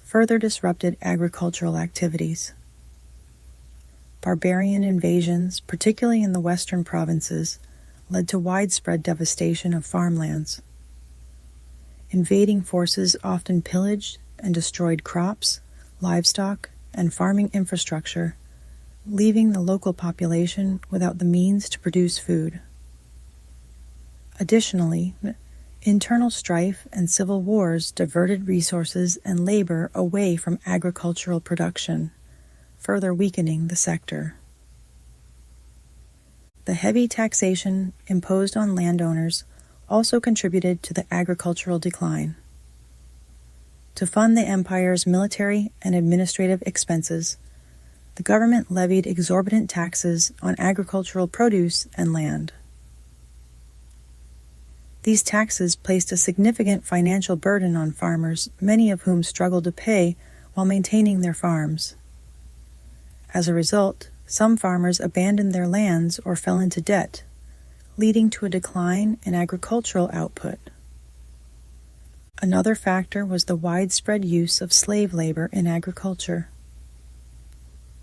further disrupted agricultural activities. Barbarian invasions, particularly in the western provinces, led to widespread devastation of farmlands. Invading forces often pillaged and destroyed crops, livestock, and farming infrastructure, leaving the local population without the means to produce food. Additionally, internal strife and civil wars diverted resources and labor away from agricultural production, further weakening the sector. The heavy taxation imposed on landowners also contributed to the agricultural decline. To fund the empire's military and administrative expenses, the government levied exorbitant taxes on agricultural produce and land. These taxes placed a significant financial burden on farmers, many of whom struggled to pay while maintaining their farms. As a result, some farmers abandoned their lands or fell into debt, leading to a decline in agricultural output. Another factor was the widespread use of slave labor in agriculture.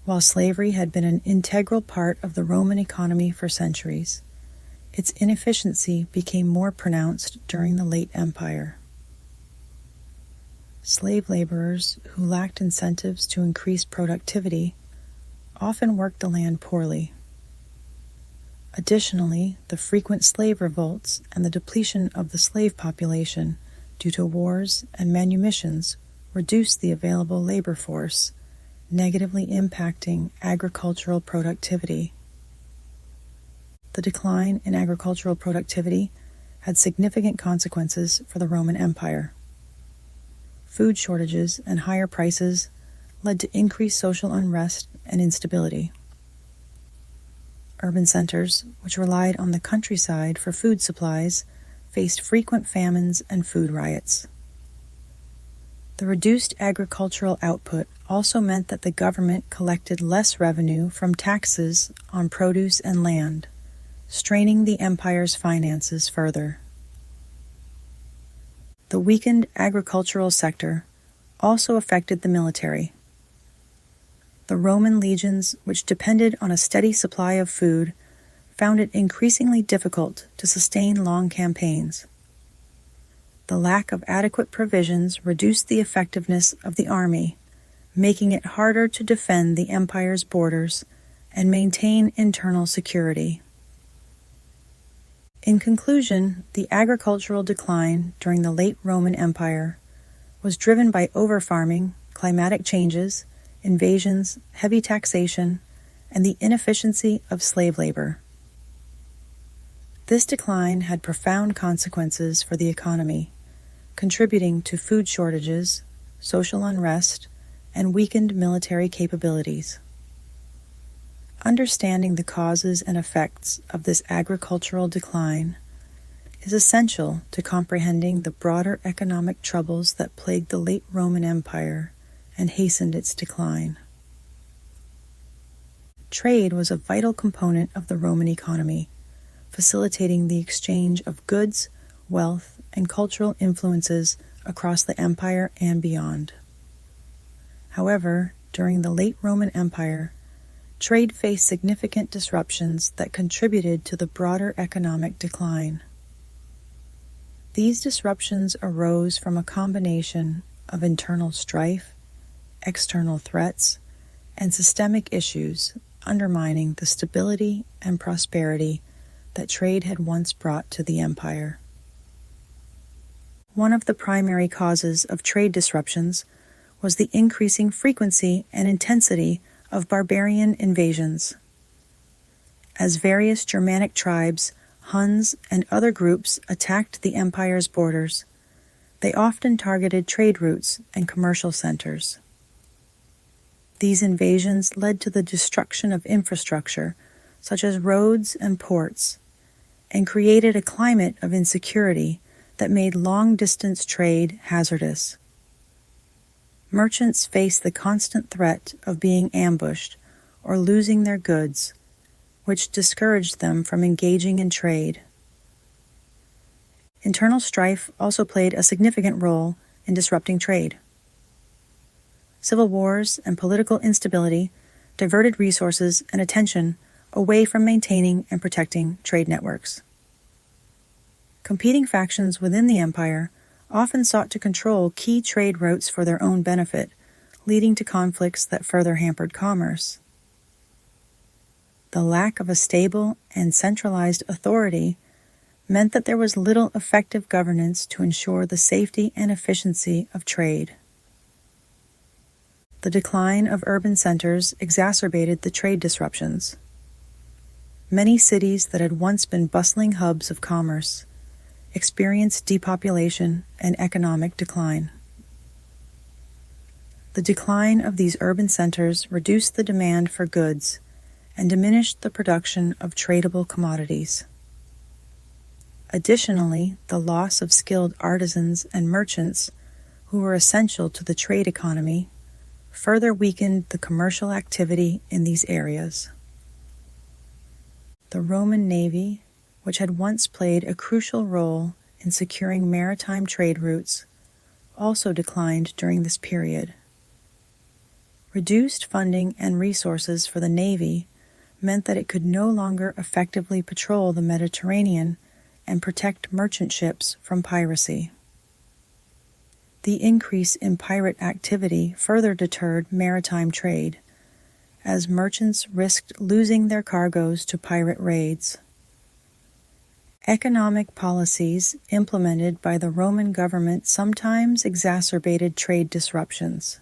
While slavery had been an integral part of the Roman economy for centuries, its inefficiency became more pronounced during the late Empire. Slave laborers who lacked incentives to increase productivity often worked the land poorly. Additionally, the frequent slave revolts and the depletion of the slave population due to wars and manumissions reduced the available labor force, negatively impacting agricultural productivity. The decline in agricultural productivity had significant consequences for the Roman Empire. Food shortages and higher prices led to increased social unrest and instability. Urban centers, which relied on the countryside for food supplies, faced frequent famines and food riots. The reduced agricultural output also meant that the government collected less revenue from taxes on produce and land, straining the empire's finances further. The weakened agricultural sector also affected the military. The Roman legions, which depended on a steady supply of food, found it increasingly difficult to sustain long campaigns. The lack of adequate provisions reduced the effectiveness of the army, making it harder to defend the empire's borders and maintain internal security. In conclusion, the agricultural decline during the late Roman Empire was driven by overfarming, climatic changes, invasions, heavy taxation, and the inefficiency of slave labor. This decline had profound consequences for the economy, contributing to food shortages, social unrest, and weakened military capabilities. Understanding the causes and effects of this agricultural decline is essential to comprehending the broader economic troubles that plagued the late Roman Empire and hastened its decline. Trade was a vital component of the Roman economy, facilitating the exchange of goods, wealth, and cultural influences across the empire and beyond. However, during the late Roman Empire, trade faced significant disruptions that contributed to the broader economic decline. These disruptions arose from a combination of internal strife, external threats, and systemic issues undermining the stability and prosperity that trade had once brought to the empire. One of the primary causes of trade disruptions was the increasing frequency and intensity of barbarian invasions. As various Germanic tribes, Huns, and other groups attacked the empire's borders, they often targeted trade routes and commercial centers. These invasions led to the destruction of infrastructure, such as roads and ports, and created a climate of insecurity that made long-distance trade hazardous. Merchants faced the constant threat of being ambushed or losing their goods, which discouraged them from engaging in trade. Internal strife also played a significant role in disrupting trade. Civil wars and political instability diverted resources and attention away from maintaining and protecting trade networks. Competing factions within the empire often sought to control key trade routes for their own benefit, leading to conflicts that further hampered commerce. The lack of a stable and centralized authority meant that there was little effective governance to ensure the safety and efficiency of trade. The decline of urban centers exacerbated the trade disruptions. Many cities that had once been bustling hubs of commerce experienced depopulation and economic decline. The decline of these urban centers reduced the demand for goods and diminished the production of tradable commodities. Additionally, the loss of skilled artisans and merchants who were essential to the trade economy further weakened the commercial activity in these areas. The Roman navy, which had once played a crucial role in securing maritime trade routes, also declined during this period. Reduced funding and resources for the navy meant that it could no longer effectively patrol the Mediterranean and protect merchant ships from piracy. The increase in pirate activity further deterred maritime trade, as merchants risked losing their cargoes to pirate raids. Economic policies implemented by the Roman government sometimes exacerbated trade disruptions.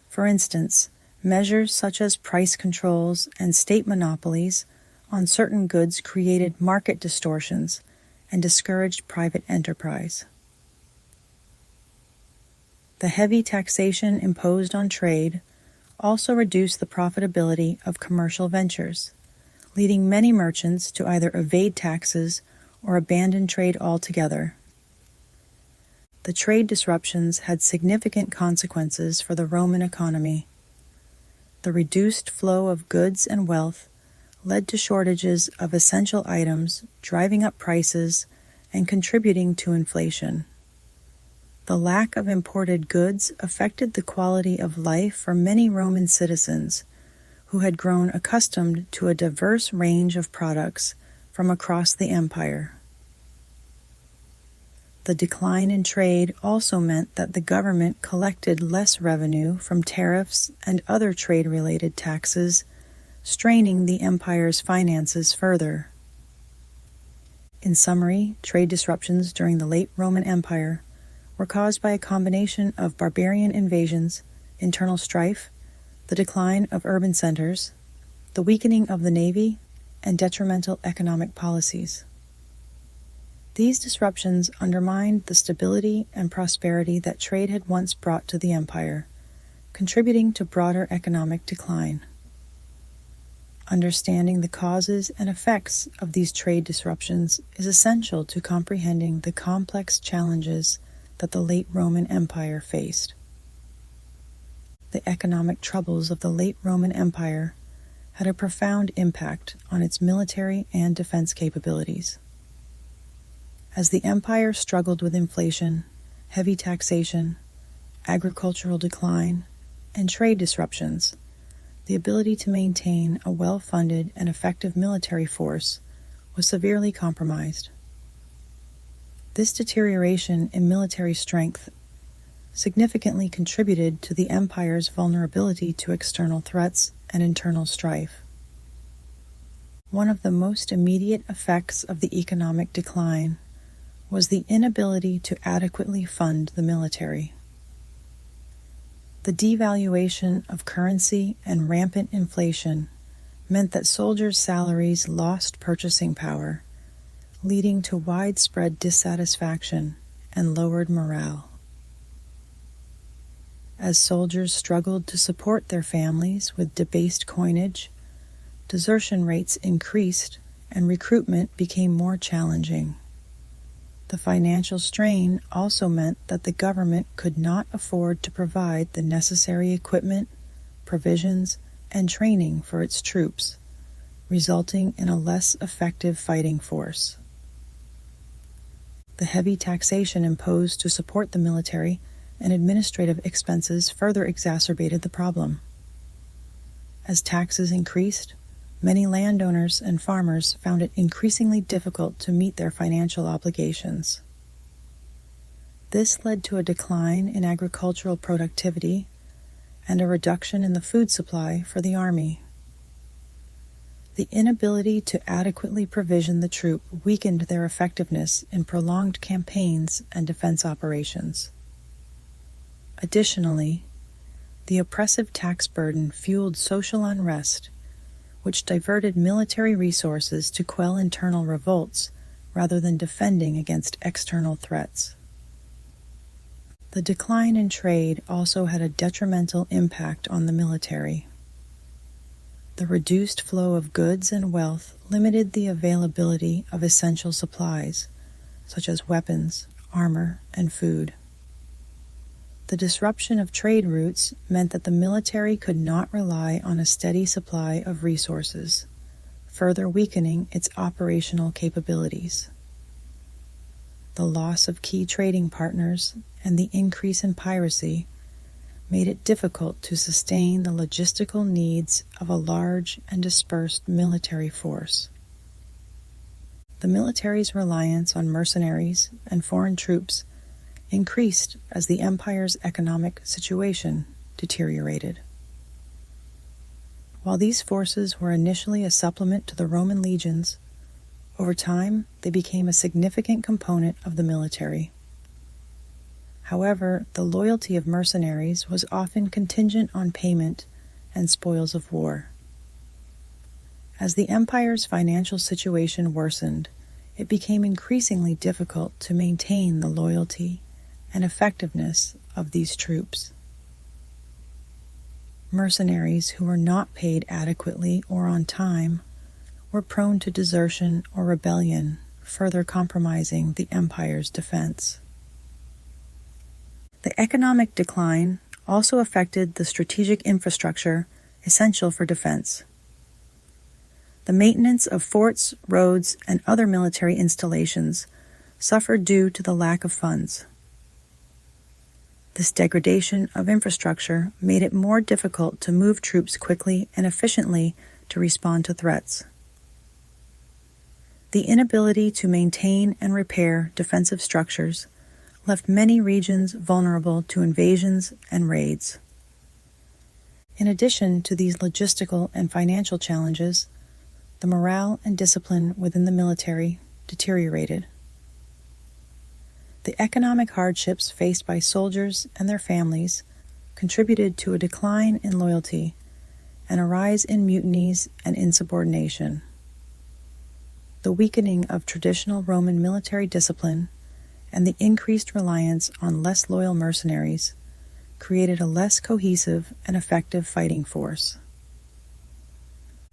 For instance, measures such as price controls and state monopolies on certain goods created market distortions and discouraged private enterprise. The heavy taxation imposed on trade also reduced the profitability of commercial ventures, leading many merchants to either evade taxes or abandon trade altogether. The trade disruptions had significant consequences for the Roman economy. The reduced flow of goods and wealth led to shortages of essential items, driving up prices and contributing to inflation. The lack of imported goods affected the quality of life for many Roman citizens who had grown accustomed to a diverse range of products from across the empire. The decline in trade also meant that the government collected less revenue from tariffs and other trade-related taxes, straining the empire's finances further. In summary, trade disruptions during the late Roman Empire were caused by a combination of barbarian invasions, internal strife, the decline of urban centers, the weakening of the navy, and detrimental economic policies. These disruptions undermined the stability and prosperity that trade had once brought to the empire, contributing to broader economic decline. Understanding the causes and effects of these trade disruptions is essential to comprehending the complex challenges that the late Roman Empire faced. The economic troubles of the late Roman Empire had a profound impact on its military and defense capabilities. As the empire struggled with inflation, heavy taxation, agricultural decline, and trade disruptions, the ability to maintain a well-funded and effective military force was severely compromised. This deterioration in military strength significantly contributed to the empire's vulnerability to external threats and internal strife. One of the most immediate effects of the economic decline was the inability to adequately fund the military. The devaluation of currency and rampant inflation meant that soldiers' salaries lost purchasing power, leading to widespread dissatisfaction and lowered morale. As soldiers struggled to support their families with debased coinage, desertion rates increased and recruitment became more challenging. The financial strain also meant that the government could not afford to provide the necessary equipment, provisions, and training for its troops, resulting in a less effective fighting force. The heavy taxation imposed to support the military and administrative expenses further exacerbated the problem. As taxes increased, many landowners and farmers found it increasingly difficult to meet their financial obligations. This led to a decline in agricultural productivity and a reduction in the food supply for the army. The inability to adequately provision the troop weakened their effectiveness in prolonged campaigns and defense operations. Additionally, the oppressive tax burden fueled social unrest, which diverted military resources to quell internal revolts rather than defending against external threats. The decline in trade also had a detrimental impact on the military. The reduced flow of goods and wealth limited the availability of essential supplies, such as weapons, armor, and food. The disruption of trade routes meant that the military could not rely on a steady supply of resources, further weakening its operational capabilities. The loss of key trading partners and the increase in piracy made it difficult to sustain the logistical needs of a large and dispersed military force. The military's reliance on mercenaries and foreign troops increased as the empire's economic situation deteriorated. While these forces were initially a supplement to the Roman legions, over time they became a significant component of the military. However, the loyalty of mercenaries was often contingent on payment and spoils of war. As the empire's financial situation worsened, it became increasingly difficult to maintain the loyalty and effectiveness of these troops. Mercenaries who were not paid adequately or on time were prone to desertion or rebellion, further compromising the empire's defense. The economic decline also affected the strategic infrastructure essential for defense. The maintenance of forts, roads, and other military installations suffered due to the lack of funds. This degradation of infrastructure made it more difficult to move troops quickly and efficiently to respond to threats. The inability to maintain and repair defensive structures left many regions vulnerable to invasions and raids. In addition to these logistical and financial challenges, the morale and discipline within the military deteriorated. The economic hardships faced by soldiers and their families contributed to a decline in loyalty and a rise in mutinies and insubordination. The weakening of traditional Roman military discipline and the increased reliance on less loyal mercenaries created a less cohesive and effective fighting force.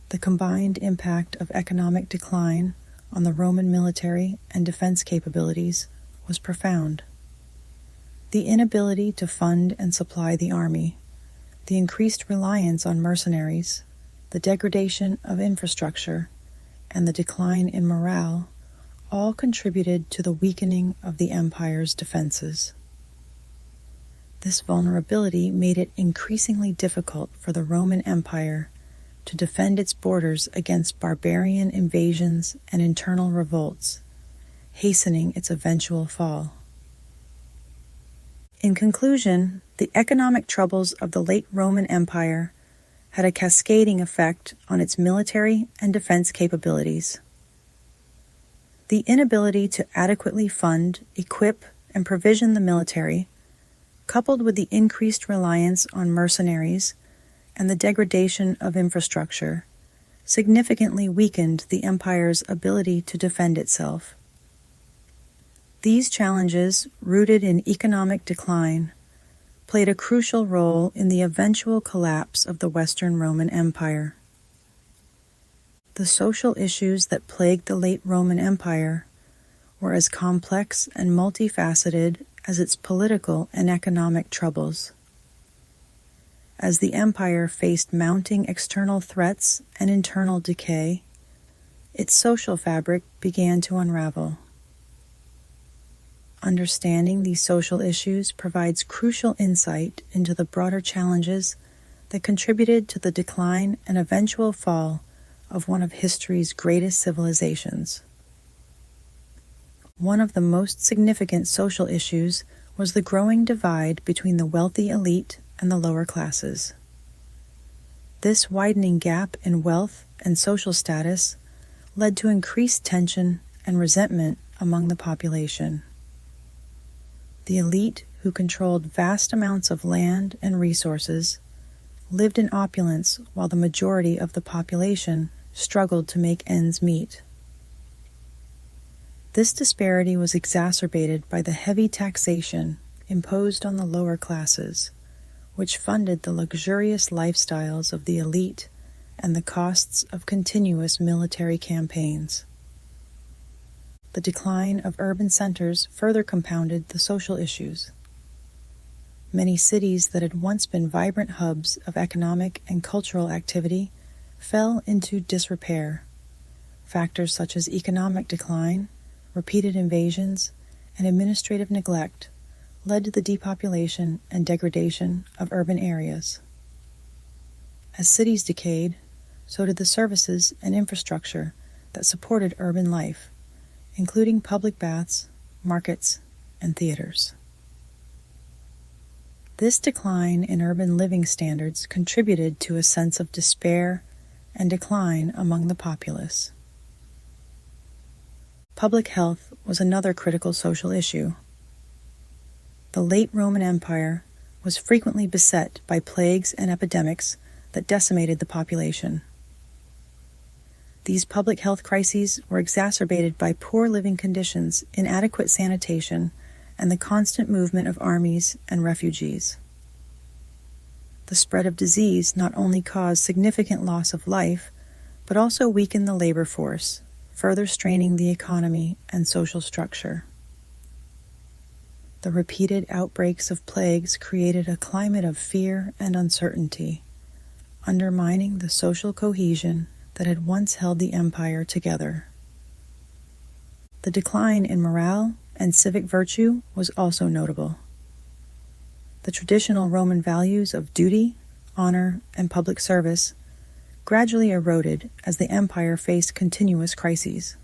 The combined impact of economic decline on the Roman military and defense capabilities was profound. The inability to fund and supply the army, the increased reliance on mercenaries, the degradation of infrastructure, and the decline in morale all contributed to the weakening of the empire's defenses. This vulnerability made it increasingly difficult for the Roman Empire to defend its borders against barbarian invasions and internal revolts, hastening its eventual fall. In conclusion, the economic troubles of the late Roman Empire had a cascading effect on its military and defense capabilities. The inability to adequately fund, equip, and provision the military, coupled with the increased reliance on mercenaries and the degradation of infrastructure, significantly weakened the empire's ability to defend itself. These challenges, rooted in economic decline, played a crucial role in the eventual collapse of the Western Roman Empire. The social issues that plagued the late Roman Empire were as complex and multifaceted as its political and economic troubles. As the empire faced mounting external threats and internal decay, its social fabric began to unravel. Understanding these social issues provides crucial insight into the broader challenges that contributed to the decline and eventual fall of one of history's greatest civilizations. One of the most significant social issues was the growing divide between the wealthy elite and the lower classes. This widening gap in wealth and social status led to increased tension and resentment among the population. The elite, who controlled vast amounts of land and resources, lived in opulence while the majority of the population struggled to make ends meet. This disparity was exacerbated by the heavy taxation imposed on the lower classes, which funded the luxurious lifestyles of the elite and the costs of continuous military campaigns. The decline of urban centers further compounded the social issues. Many cities that had once been vibrant hubs of economic and cultural activity fell into disrepair. Factors such as economic decline, repeated invasions, and administrative neglect led to the depopulation and degradation of urban areas. As cities decayed, so did the services and infrastructure that supported urban life, including public baths, markets, and theaters. This decline in urban living standards contributed to a sense of despair and decline among the populace. Public health was another critical social issue. The late Roman Empire was frequently beset by plagues and epidemics that decimated the population. These public health crises were exacerbated by poor living conditions, inadequate sanitation, and the constant movement of armies and refugees. The spread of disease not only caused significant loss of life, but also weakened the labor force, further straining the economy and social structure. The repeated outbreaks of plagues created a climate of fear and uncertainty, undermining the social cohesion that had once held the empire together. The decline in morale and civic virtue was also notable. The traditional Roman values of duty, honor, and public service gradually eroded as the empire faced continuous crises.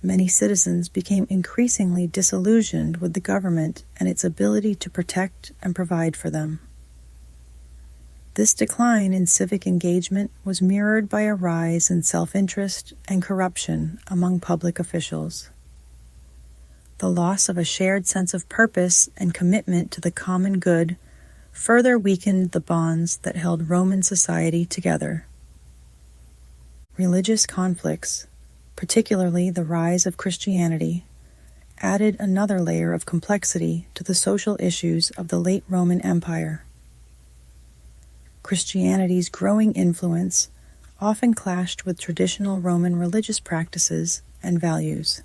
Many citizens became increasingly disillusioned with the government and its ability to protect and provide for them. This decline in civic engagement was mirrored by a rise in self-interest and corruption among public officials. The loss of a shared sense of purpose and commitment to the common good further weakened the bonds that held Roman society together. Religious conflicts, particularly the rise of Christianity, added another layer of complexity to the social issues of the late Roman Empire. Christianity's growing influence often clashed with traditional Roman religious practices and values.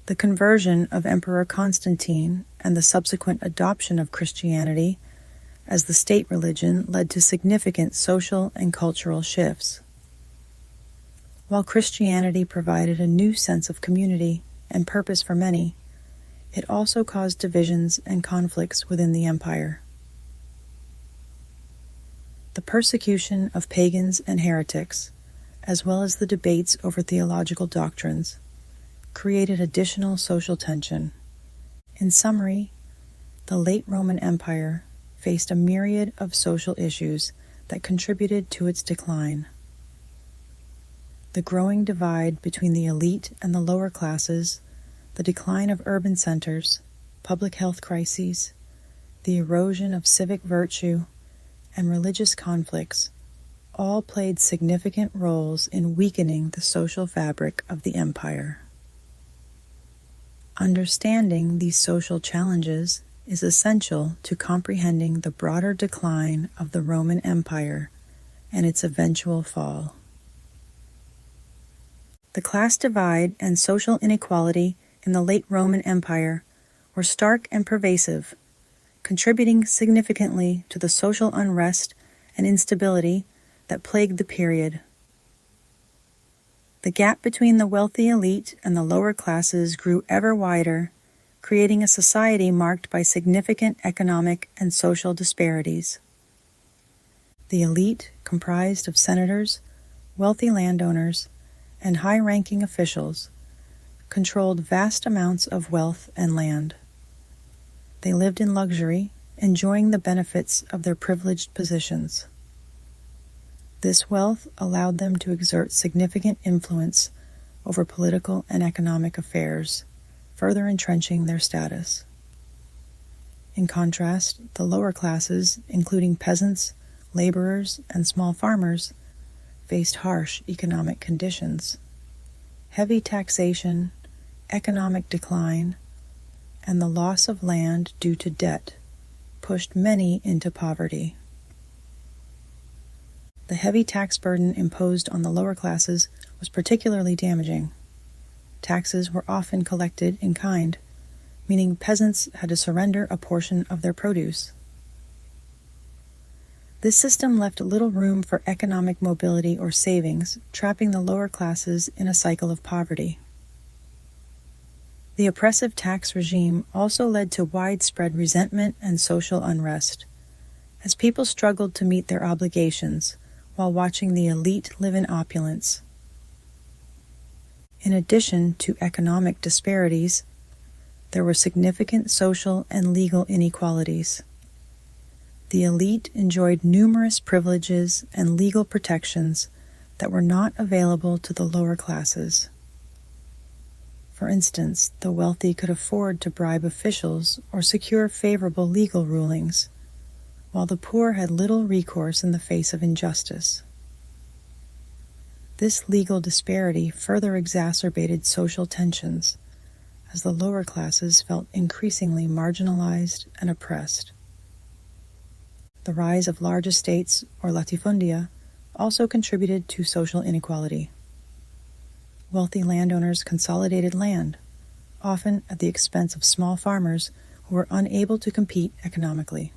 The conversion of Emperor Constantine and the subsequent adoption of Christianity as the state religion led to significant social and cultural shifts. While Christianity provided a new sense of community and purpose for many, it also caused divisions and conflicts within the empire. The persecution of pagans and heretics, as well as the debates over theological doctrines, created additional social tension. In summary, the late Roman Empire faced a myriad of social issues that contributed to its decline. The growing divide between the elite and the lower classes, the decline of urban centers, public health crises, the erosion of civic virtue, and religious conflicts all played significant roles in weakening the social fabric of the empire. Understanding these social challenges is essential to comprehending the broader decline of the Roman Empire and its eventual fall. The class divide and social inequality in the late Roman Empire were stark and pervasive, contributing significantly to the social unrest and instability that plagued the period. The gap between the wealthy elite and the lower classes grew ever wider, creating a society marked by significant economic and social disparities. The elite, comprised of senators, wealthy landowners, and high-ranking officials, controlled vast amounts of wealth and land. They lived in luxury, enjoying the benefits of their privileged positions. This wealth allowed them to exert significant influence over political and economic affairs, further entrenching their status. In contrast, the lower classes, including peasants, laborers, and small farmers, faced harsh economic conditions. Heavy taxation, economic decline, and the loss of land due to debt pushed many into poverty. The heavy tax burden imposed on the lower classes was particularly damaging. Taxes were often collected in kind, meaning peasants had to surrender a portion of their produce. This system left little room for economic mobility or savings, trapping the lower classes in a cycle of poverty. The oppressive tax regime also led to widespread resentment and social unrest, as people struggled to meet their obligations while watching the elite live in opulence. In addition to economic disparities, there were significant social and legal inequalities. The elite enjoyed numerous privileges and legal protections that were not available to the lower classes. For instance, the wealthy could afford to bribe officials or secure favorable legal rulings, while the poor had little recourse in the face of injustice. This legal disparity further exacerbated social tensions, as the lower classes felt increasingly marginalized and oppressed. The rise of large estates, or latifundia, also contributed to social inequality. Wealthy landowners consolidated land, often at the expense of small farmers who were unable to compete economically.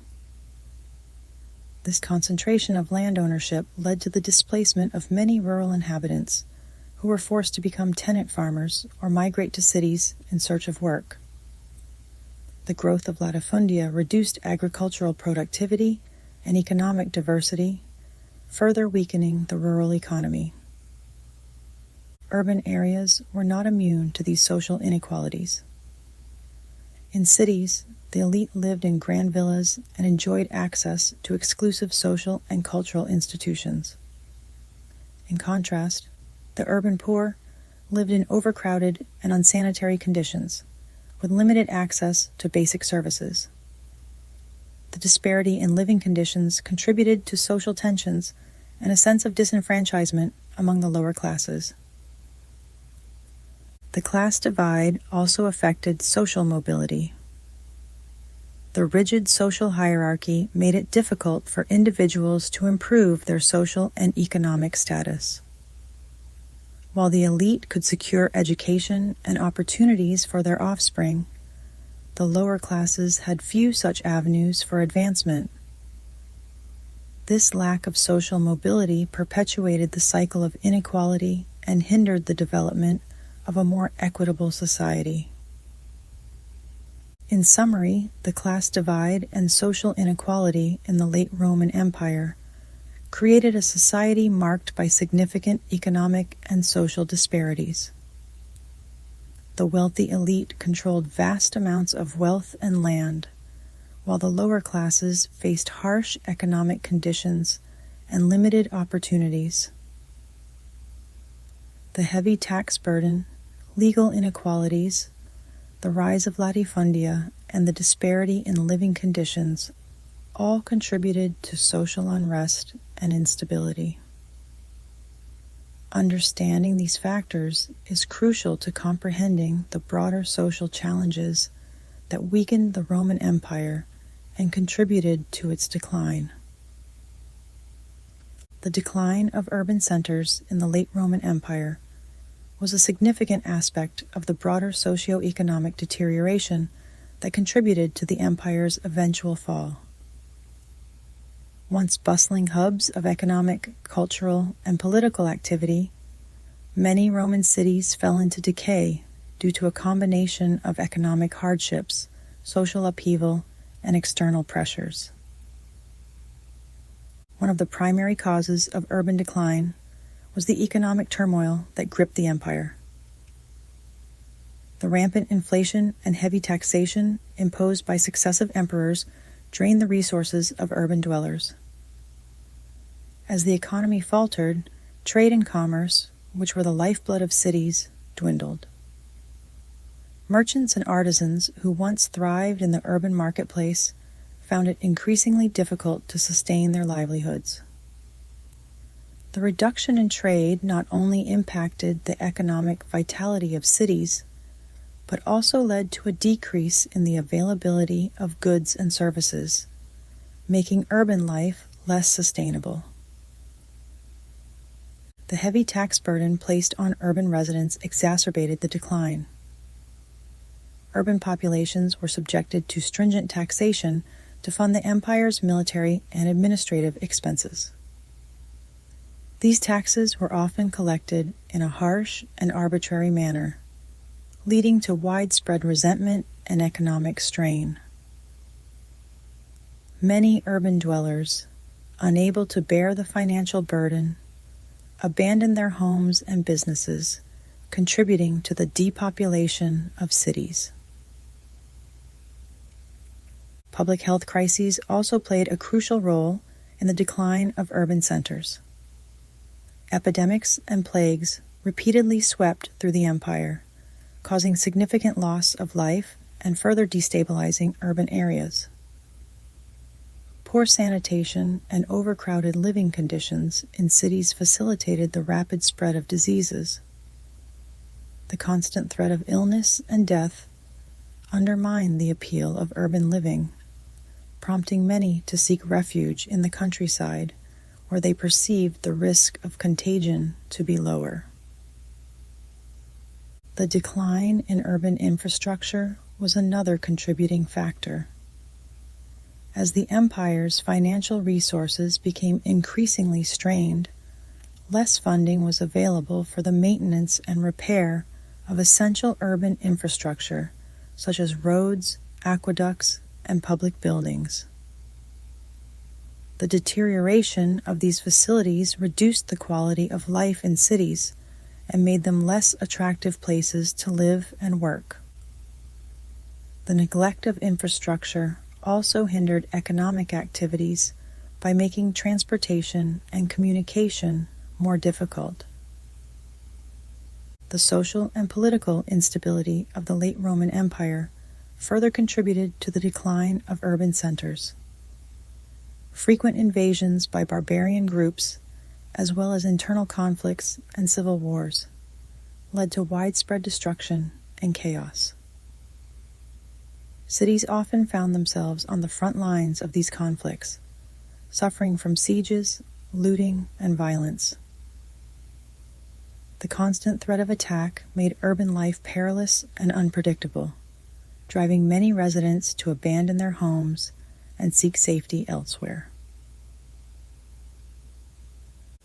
This concentration of land ownership led to the displacement of many rural inhabitants, who were forced to become tenant farmers or migrate to cities in search of work. The growth of latifundia reduced agricultural productivity and economic diversity, further weakening the rural economy. Urban areas were not immune to these social inequalities. In cities, the elite lived in grand villas and enjoyed access to exclusive social and cultural institutions. In contrast, the urban poor lived in overcrowded and unsanitary conditions, with limited access to basic services. The disparity in living conditions contributed to social tensions and a sense of disenfranchisement among the lower classes. The class divide also affected social mobility. The rigid social hierarchy made it difficult for individuals to improve their social and economic status. While the elite could secure education and opportunities for their offspring, the lower classes had few such avenues for advancement. This lack of social mobility perpetuated the cycle of inequality and hindered the development of a more equitable society. In summary, the class divide and social inequality in the late Roman Empire created a society marked by significant economic and social disparities. The wealthy elite controlled vast amounts of wealth and land, while the lower classes faced harsh economic conditions and limited opportunities. The heavy tax burden, legal inequalities, the rise of latifundia, and the disparity in living conditions all contributed to social unrest and instability. Understanding these factors is crucial to comprehending the broader social challenges that weakened the Roman Empire and contributed to its decline. The decline of urban centers in the late Roman Empire was a significant aspect of the broader socio-economic deterioration that contributed to the empire's eventual fall. Once bustling hubs of economic, cultural, and political activity, many Roman cities fell into decay due to a combination of economic hardships, social upheaval, and external pressures. One of the primary causes of urban decline was the economic turmoil that gripped the empire. The rampant inflation and heavy taxation imposed by successive emperors drained the resources of urban dwellers. As the economy faltered, trade and commerce, which were the lifeblood of cities, dwindled. Merchants and artisans who once thrived in the urban marketplace found it increasingly difficult to sustain their livelihoods. The reduction in trade not only impacted the economic vitality of cities, but also led to a decrease in the availability of goods and services, making urban life less sustainable. The heavy tax burden placed on urban residents exacerbated the decline. Urban populations were subjected to stringent taxation to fund the empire's military and administrative expenses. These taxes were often collected in a harsh and arbitrary manner, leading to widespread resentment and economic strain. Many urban dwellers, unable to bear the financial burden, abandoned their homes and businesses, contributing to the depopulation of cities. Public health crises also played a crucial role in the decline of urban centers. Epidemics and plagues repeatedly swept through the empire, causing significant loss of life and further destabilizing urban areas. Poor sanitation and overcrowded living conditions in cities facilitated the rapid spread of diseases. The constant threat of illness and death undermined the appeal of urban living, prompting many to seek refuge in the countryside, where they perceived the risk of contagion to be lower. The decline in urban infrastructure was another contributing factor. As the empire's financial resources became increasingly strained, less funding was available for the maintenance and repair of essential urban infrastructure, such as roads, aqueducts, and public buildings. The deterioration of these facilities reduced the quality of life in cities and made them less attractive places to live and work. The neglect of infrastructure also hindered economic activities by making transportation and communication more difficult. The social and political instability of the late Roman Empire further contributed to the decline of urban centers. Frequent invasions by barbarian groups, as well as internal conflicts and civil wars, led to widespread destruction and chaos. Cities often found themselves on the front lines of these conflicts, suffering from sieges, looting, and violence. The constant threat of attack made urban life perilous and unpredictable, driving many residents to abandon their homes and seek safety elsewhere.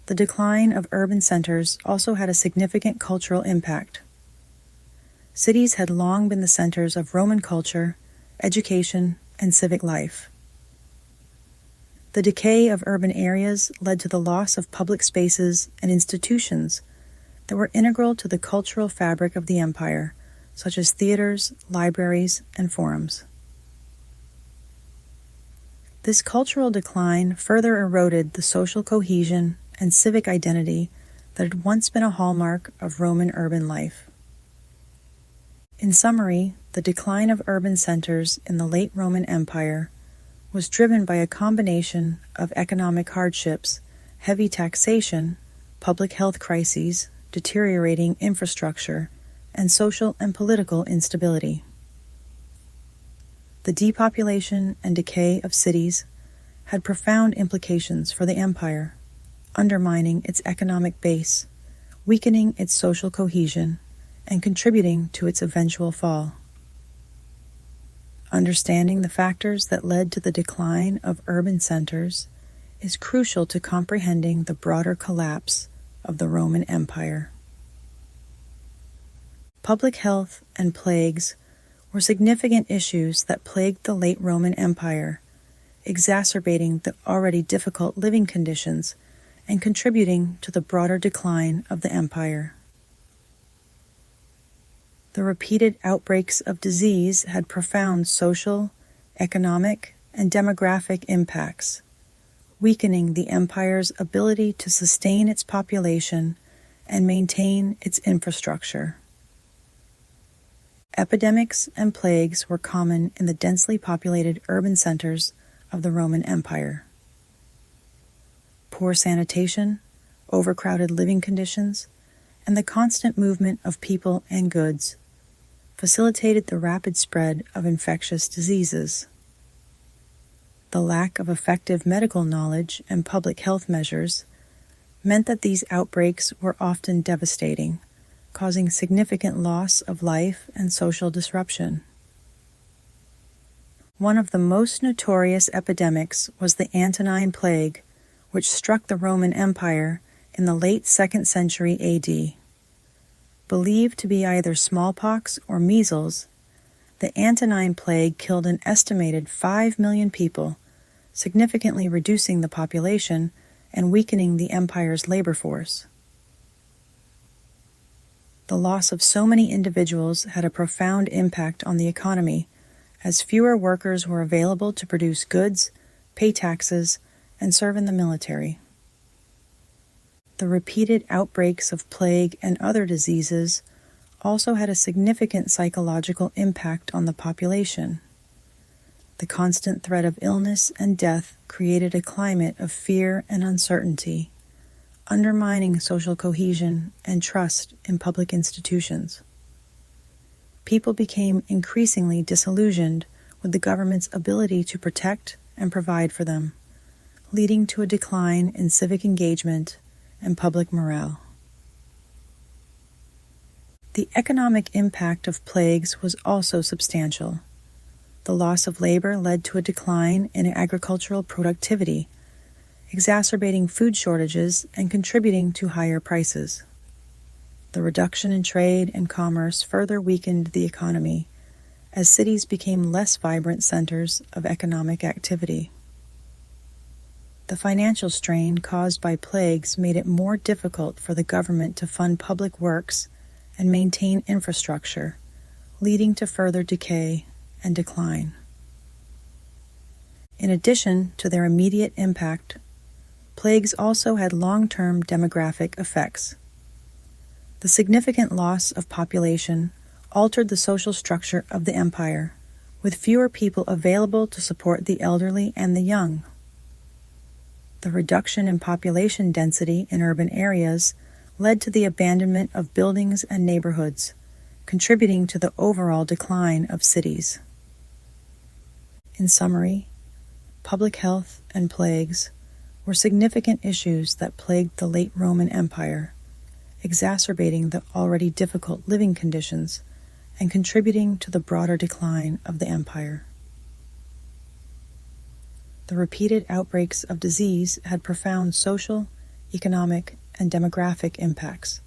The decline of urban centers also had a significant cultural impact. Cities had long been the centers of Roman culture, education, and civic life. The decay of urban areas led to the loss of public spaces and institutions that were integral to the cultural fabric of the empire, such as theaters, libraries, and forums. This cultural decline further eroded the social cohesion and civic identity that had once been a hallmark of Roman urban life. In summary, the decline of urban centers in the late Roman Empire was driven by a combination of economic hardships, heavy taxation, public health crises, deteriorating infrastructure, and social and political instability. The depopulation and decay of cities had profound implications for the empire, undermining its economic base, weakening its social cohesion, and contributing to its eventual fall. Understanding the factors that led to the decline of urban centers is crucial to comprehending the broader collapse of the Roman Empire. Public health and plagues were significant issues that plagued the late Roman Empire, exacerbating the already difficult living conditions and contributing to the broader decline of the empire. The repeated outbreaks of disease had profound social, economic, and demographic impacts, weakening the empire's ability to sustain its population and maintain its infrastructure. Epidemics and plagues were common in the densely populated urban centers of the Roman Empire. Poor sanitation, overcrowded living conditions, and the constant movement of people and goods facilitated the rapid spread of infectious diseases. The lack of effective medical knowledge and public health measures meant that these outbreaks were often devastating, causing significant loss of life and social disruption. One of the most notorious epidemics was the Antonine Plague, which struck the Roman Empire in the late 2nd century AD. Believed to be either smallpox or measles, the Antonine Plague killed an estimated 5 million people, significantly reducing the population and weakening the empire's labor force. The loss of so many individuals had a profound impact on the economy, as fewer workers were available to produce goods, pay taxes, and serve in the military. The repeated outbreaks of plague and other diseases also had a significant psychological impact on the population. The constant threat of illness and death created a climate of fear and uncertainty, undermining social cohesion and trust in public institutions. People became increasingly disillusioned with the government's ability to protect and provide for them, leading to a decline in civic engagement and public morale. The economic impact of plagues was also substantial. The loss of labor led to a decline in agricultural productivity, exacerbating food shortages and contributing to higher prices. The reduction in trade and commerce further weakened the economy, as cities became less vibrant centers of economic activity. The financial strain caused by plagues made it more difficult for the government to fund public works and maintain infrastructure, leading to further decay and decline. In addition to their immediate impact, plagues also had long-term demographic effects. The significant loss of population altered the social structure of the empire, with fewer people available to support the elderly and the young. The reduction in population density in urban areas led to the abandonment of buildings and neighborhoods, contributing to the overall decline of cities. In summary, public health and plagues were significant issues that plagued the late Roman Empire, exacerbating the already difficult living conditions and contributing to the broader decline of the empire. The repeated outbreaks of disease had profound social, economic, and demographic impacts,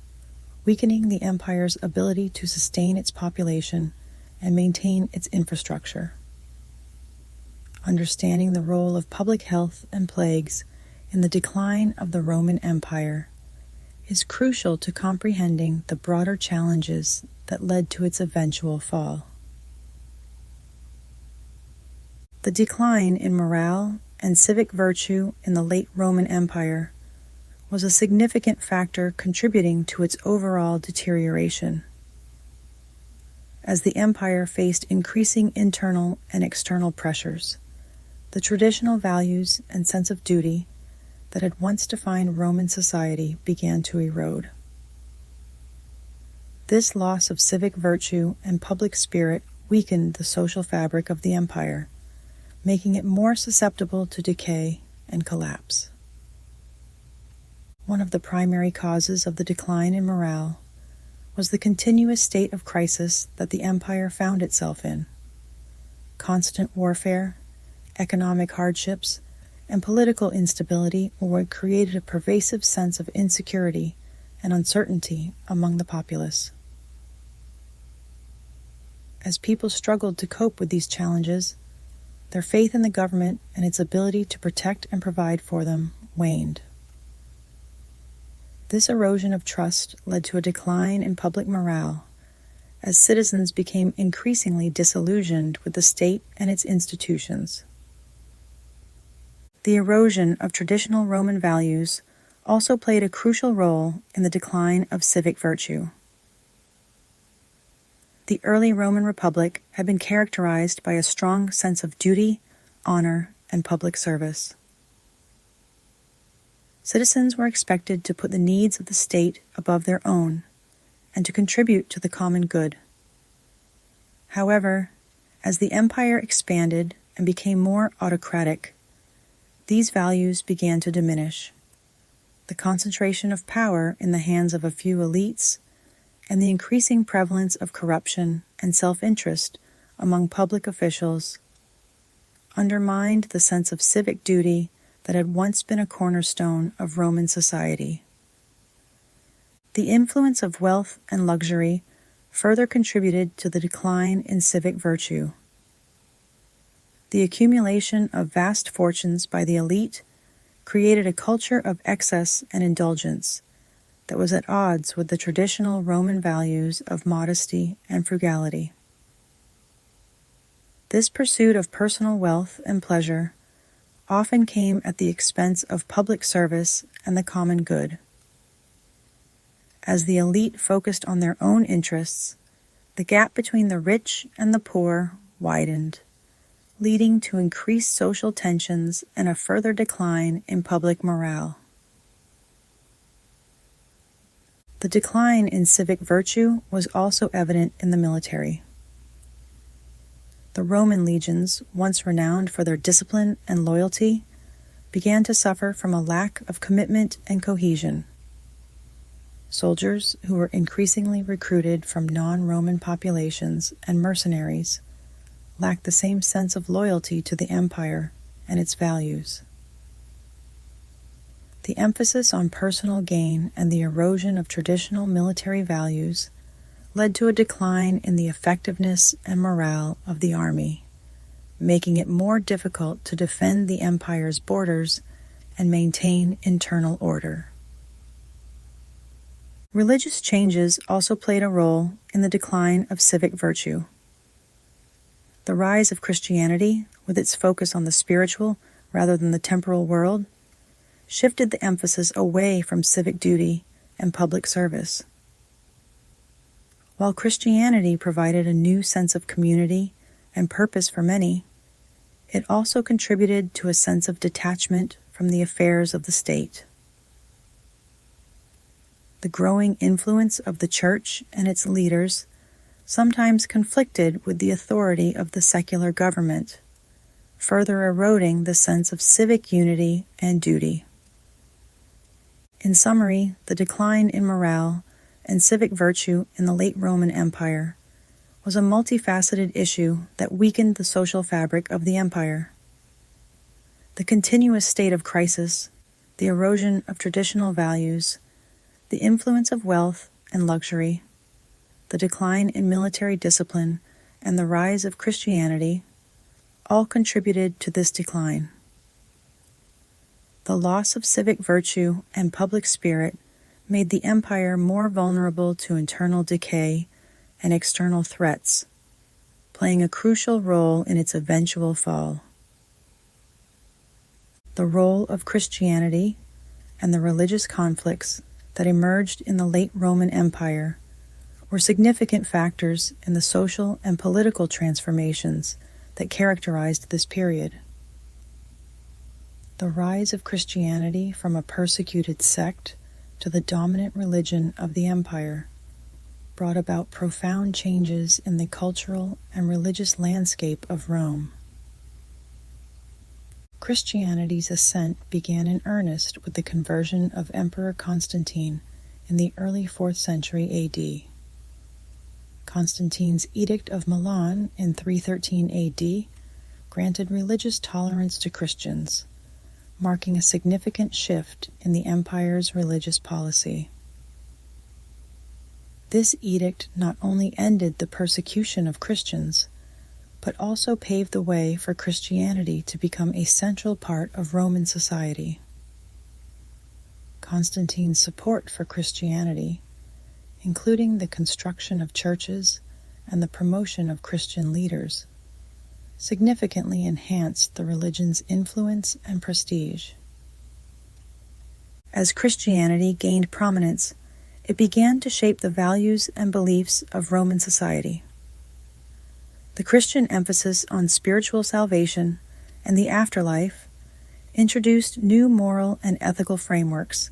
weakening the empire's ability to sustain its population and maintain its infrastructure. Understanding the role of public health and plagues in the decline of the Roman Empire is crucial to comprehending the broader challenges that led to its eventual fall. The decline in morale and civic virtue in the late Roman Empire was a significant factor contributing to its overall deterioration. As the empire faced increasing internal and external pressures, the traditional values and sense of duty that had once defined Roman society began to erode. This loss of civic virtue and public spirit weakened the social fabric of the empire, making it more susceptible to decay and collapse. One of the primary causes of the decline in morale was the continuous state of crisis that the empire found itself in. Constant warfare, economic hardships, and political instability were what created a pervasive sense of insecurity and uncertainty among the populace. As people struggled to cope with these challenges, their faith in the government and its ability to protect and provide for them waned. This erosion of trust led to a decline in public morale, as citizens became increasingly disillusioned with the state and its institutions. The erosion of traditional Roman values also played a crucial role in the decline of civic virtue. The early Roman Republic had been characterized by a strong sense of duty, honor, and public service. Citizens were expected to put the needs of the state above their own and to contribute to the common good. However, as the empire expanded and became more autocratic, these values began to diminish. The concentration of power in the hands of a few elites and the increasing prevalence of corruption and self-interest among public officials undermined the sense of civic duty that had once been a cornerstone of Roman society. The influence of wealth and luxury further contributed to the decline in civic virtue. The accumulation of vast fortunes by the elite created a culture of excess and indulgence that was at odds with the traditional Roman values of modesty and frugality. This pursuit of personal wealth and pleasure often came at the expense of public service and the common good. As the elite focused on their own interests, the gap between the rich and the poor widened, leading to increased social tensions and a further decline in public morale. The decline in civic virtue was also evident in the military. The Roman legions, once renowned for their discipline and loyalty, began to suffer from a lack of commitment and cohesion. Soldiers who were increasingly recruited from non-Roman populations and mercenaries lacked the same sense of loyalty to the empire and its values. The emphasis on personal gain and the erosion of traditional military values led to a decline in the effectiveness and morale of the army, making it more difficult to defend the empire's borders and maintain internal order. Religious changes also played a role in the decline of civic virtue. The rise of Christianity, with its focus on the spiritual rather than the temporal world, shifted the emphasis away from civic duty and public service. While Christianity provided a new sense of community and purpose for many, it also contributed to a sense of detachment from the affairs of the state. The growing influence of the Church and its leaders sometimes conflicted with the authority of the secular government, further eroding the sense of civic unity and duty. In summary, the decline in morale and civic virtue in the late Roman Empire was a multifaceted issue that weakened the social fabric of the empire. The continuous state of crisis, the erosion of traditional values, the influence of wealth and luxury, the decline in military discipline, and the rise of Christianity all contributed to this decline. The loss of civic virtue and public spirit made the empire more vulnerable to internal decay and external threats, playing a crucial role in its eventual fall. The role of Christianity and the religious conflicts that emerged in the late Roman Empire were significant factors in the social and political transformations that characterized this period. The rise of Christianity from a persecuted sect to the dominant religion of the empire brought about profound changes in the cultural and religious landscape of Rome. Christianity's ascent began in earnest with the conversion of Emperor Constantine in the early 4th century AD. Constantine's Edict of Milan in 313 AD granted religious tolerance to Christians, marking a significant shift in the empire's religious policy. This edict not only ended the persecution of Christians, but also paved the way for Christianity to become a central part of Roman society. Constantine's support for Christianity, including the construction of churches and the promotion of Christian leaders, significantly enhanced the religion's influence and prestige. As Christianity gained prominence, it began to shape the values and beliefs of Roman society. The Christian emphasis on spiritual salvation and the afterlife introduced new moral and ethical frameworks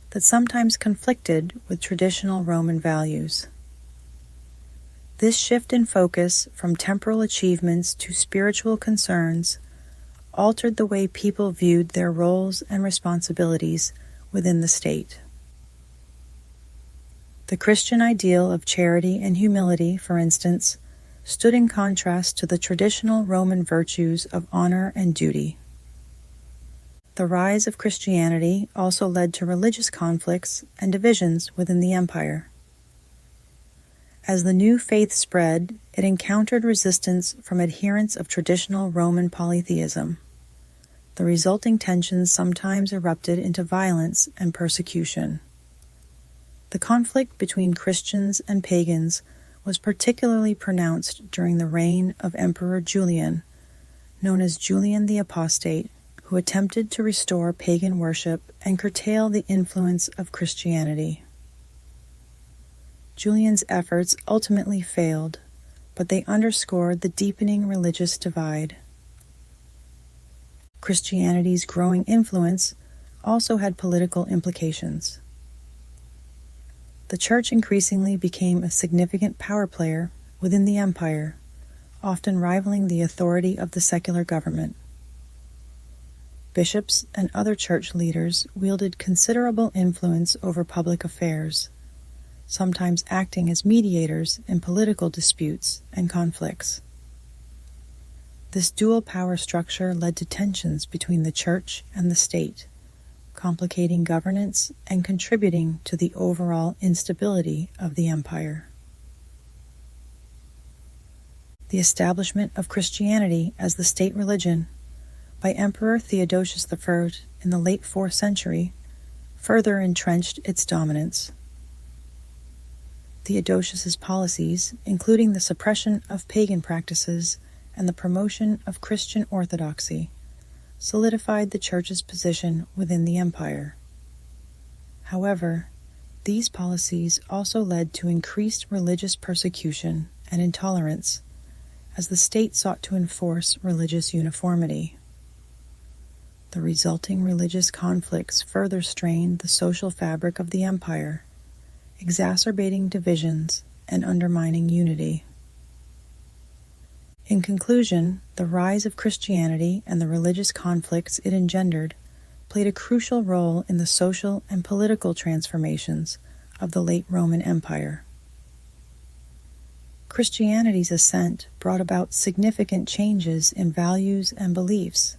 that sometimes conflicted with traditional Roman values. This shift in focus from temporal achievements to spiritual concerns altered the way people viewed their roles and responsibilities within the state. The Christian ideal of charity and humility, for instance, stood in contrast to the traditional Roman virtues of honor and duty. The rise of Christianity also led to religious conflicts and divisions within the empire. As the new faith spread, it encountered resistance from adherents of traditional Roman polytheism. The resulting tensions sometimes erupted into violence and persecution. The conflict between Christians and pagans was particularly pronounced during the reign of Emperor Julian, known as Julian the Apostate, who attempted to restore pagan worship and curtail the influence of Christianity. Julian's efforts ultimately failed, but they underscored the deepening religious divide. Christianity's growing influence also had political implications. The Church increasingly became a significant power player within the empire, often rivaling the authority of the secular government. Bishops and other church leaders wielded considerable influence over public affairs, sometimes acting as mediators in political disputes and conflicts. This dual power structure led to tensions between the church and the state, complicating governance and contributing to the overall instability of the empire. The establishment of Christianity as the state religion by Emperor Theodosius I in the late 4th century further entrenched its dominance. Theodosius's policies, including the suppression of pagan practices and the promotion of Christian orthodoxy, solidified the Church's position within the empire. However, these policies also led to increased religious persecution and intolerance as the state sought to enforce religious uniformity. The resulting religious conflicts further strained the social fabric of the empire, exacerbating divisions and undermining unity. In conclusion, the rise of Christianity and the religious conflicts it engendered played a crucial role in the social and political transformations of the late Roman Empire. Christianity's ascent brought about significant changes in values and beliefs,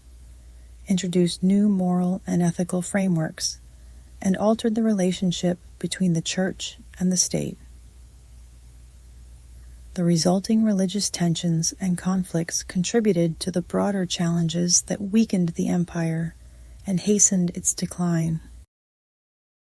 introduced new moral and ethical frameworks, and altered the relationship between the church and the state. The resulting religious tensions and conflicts contributed to the broader challenges that weakened the empire and hastened its decline.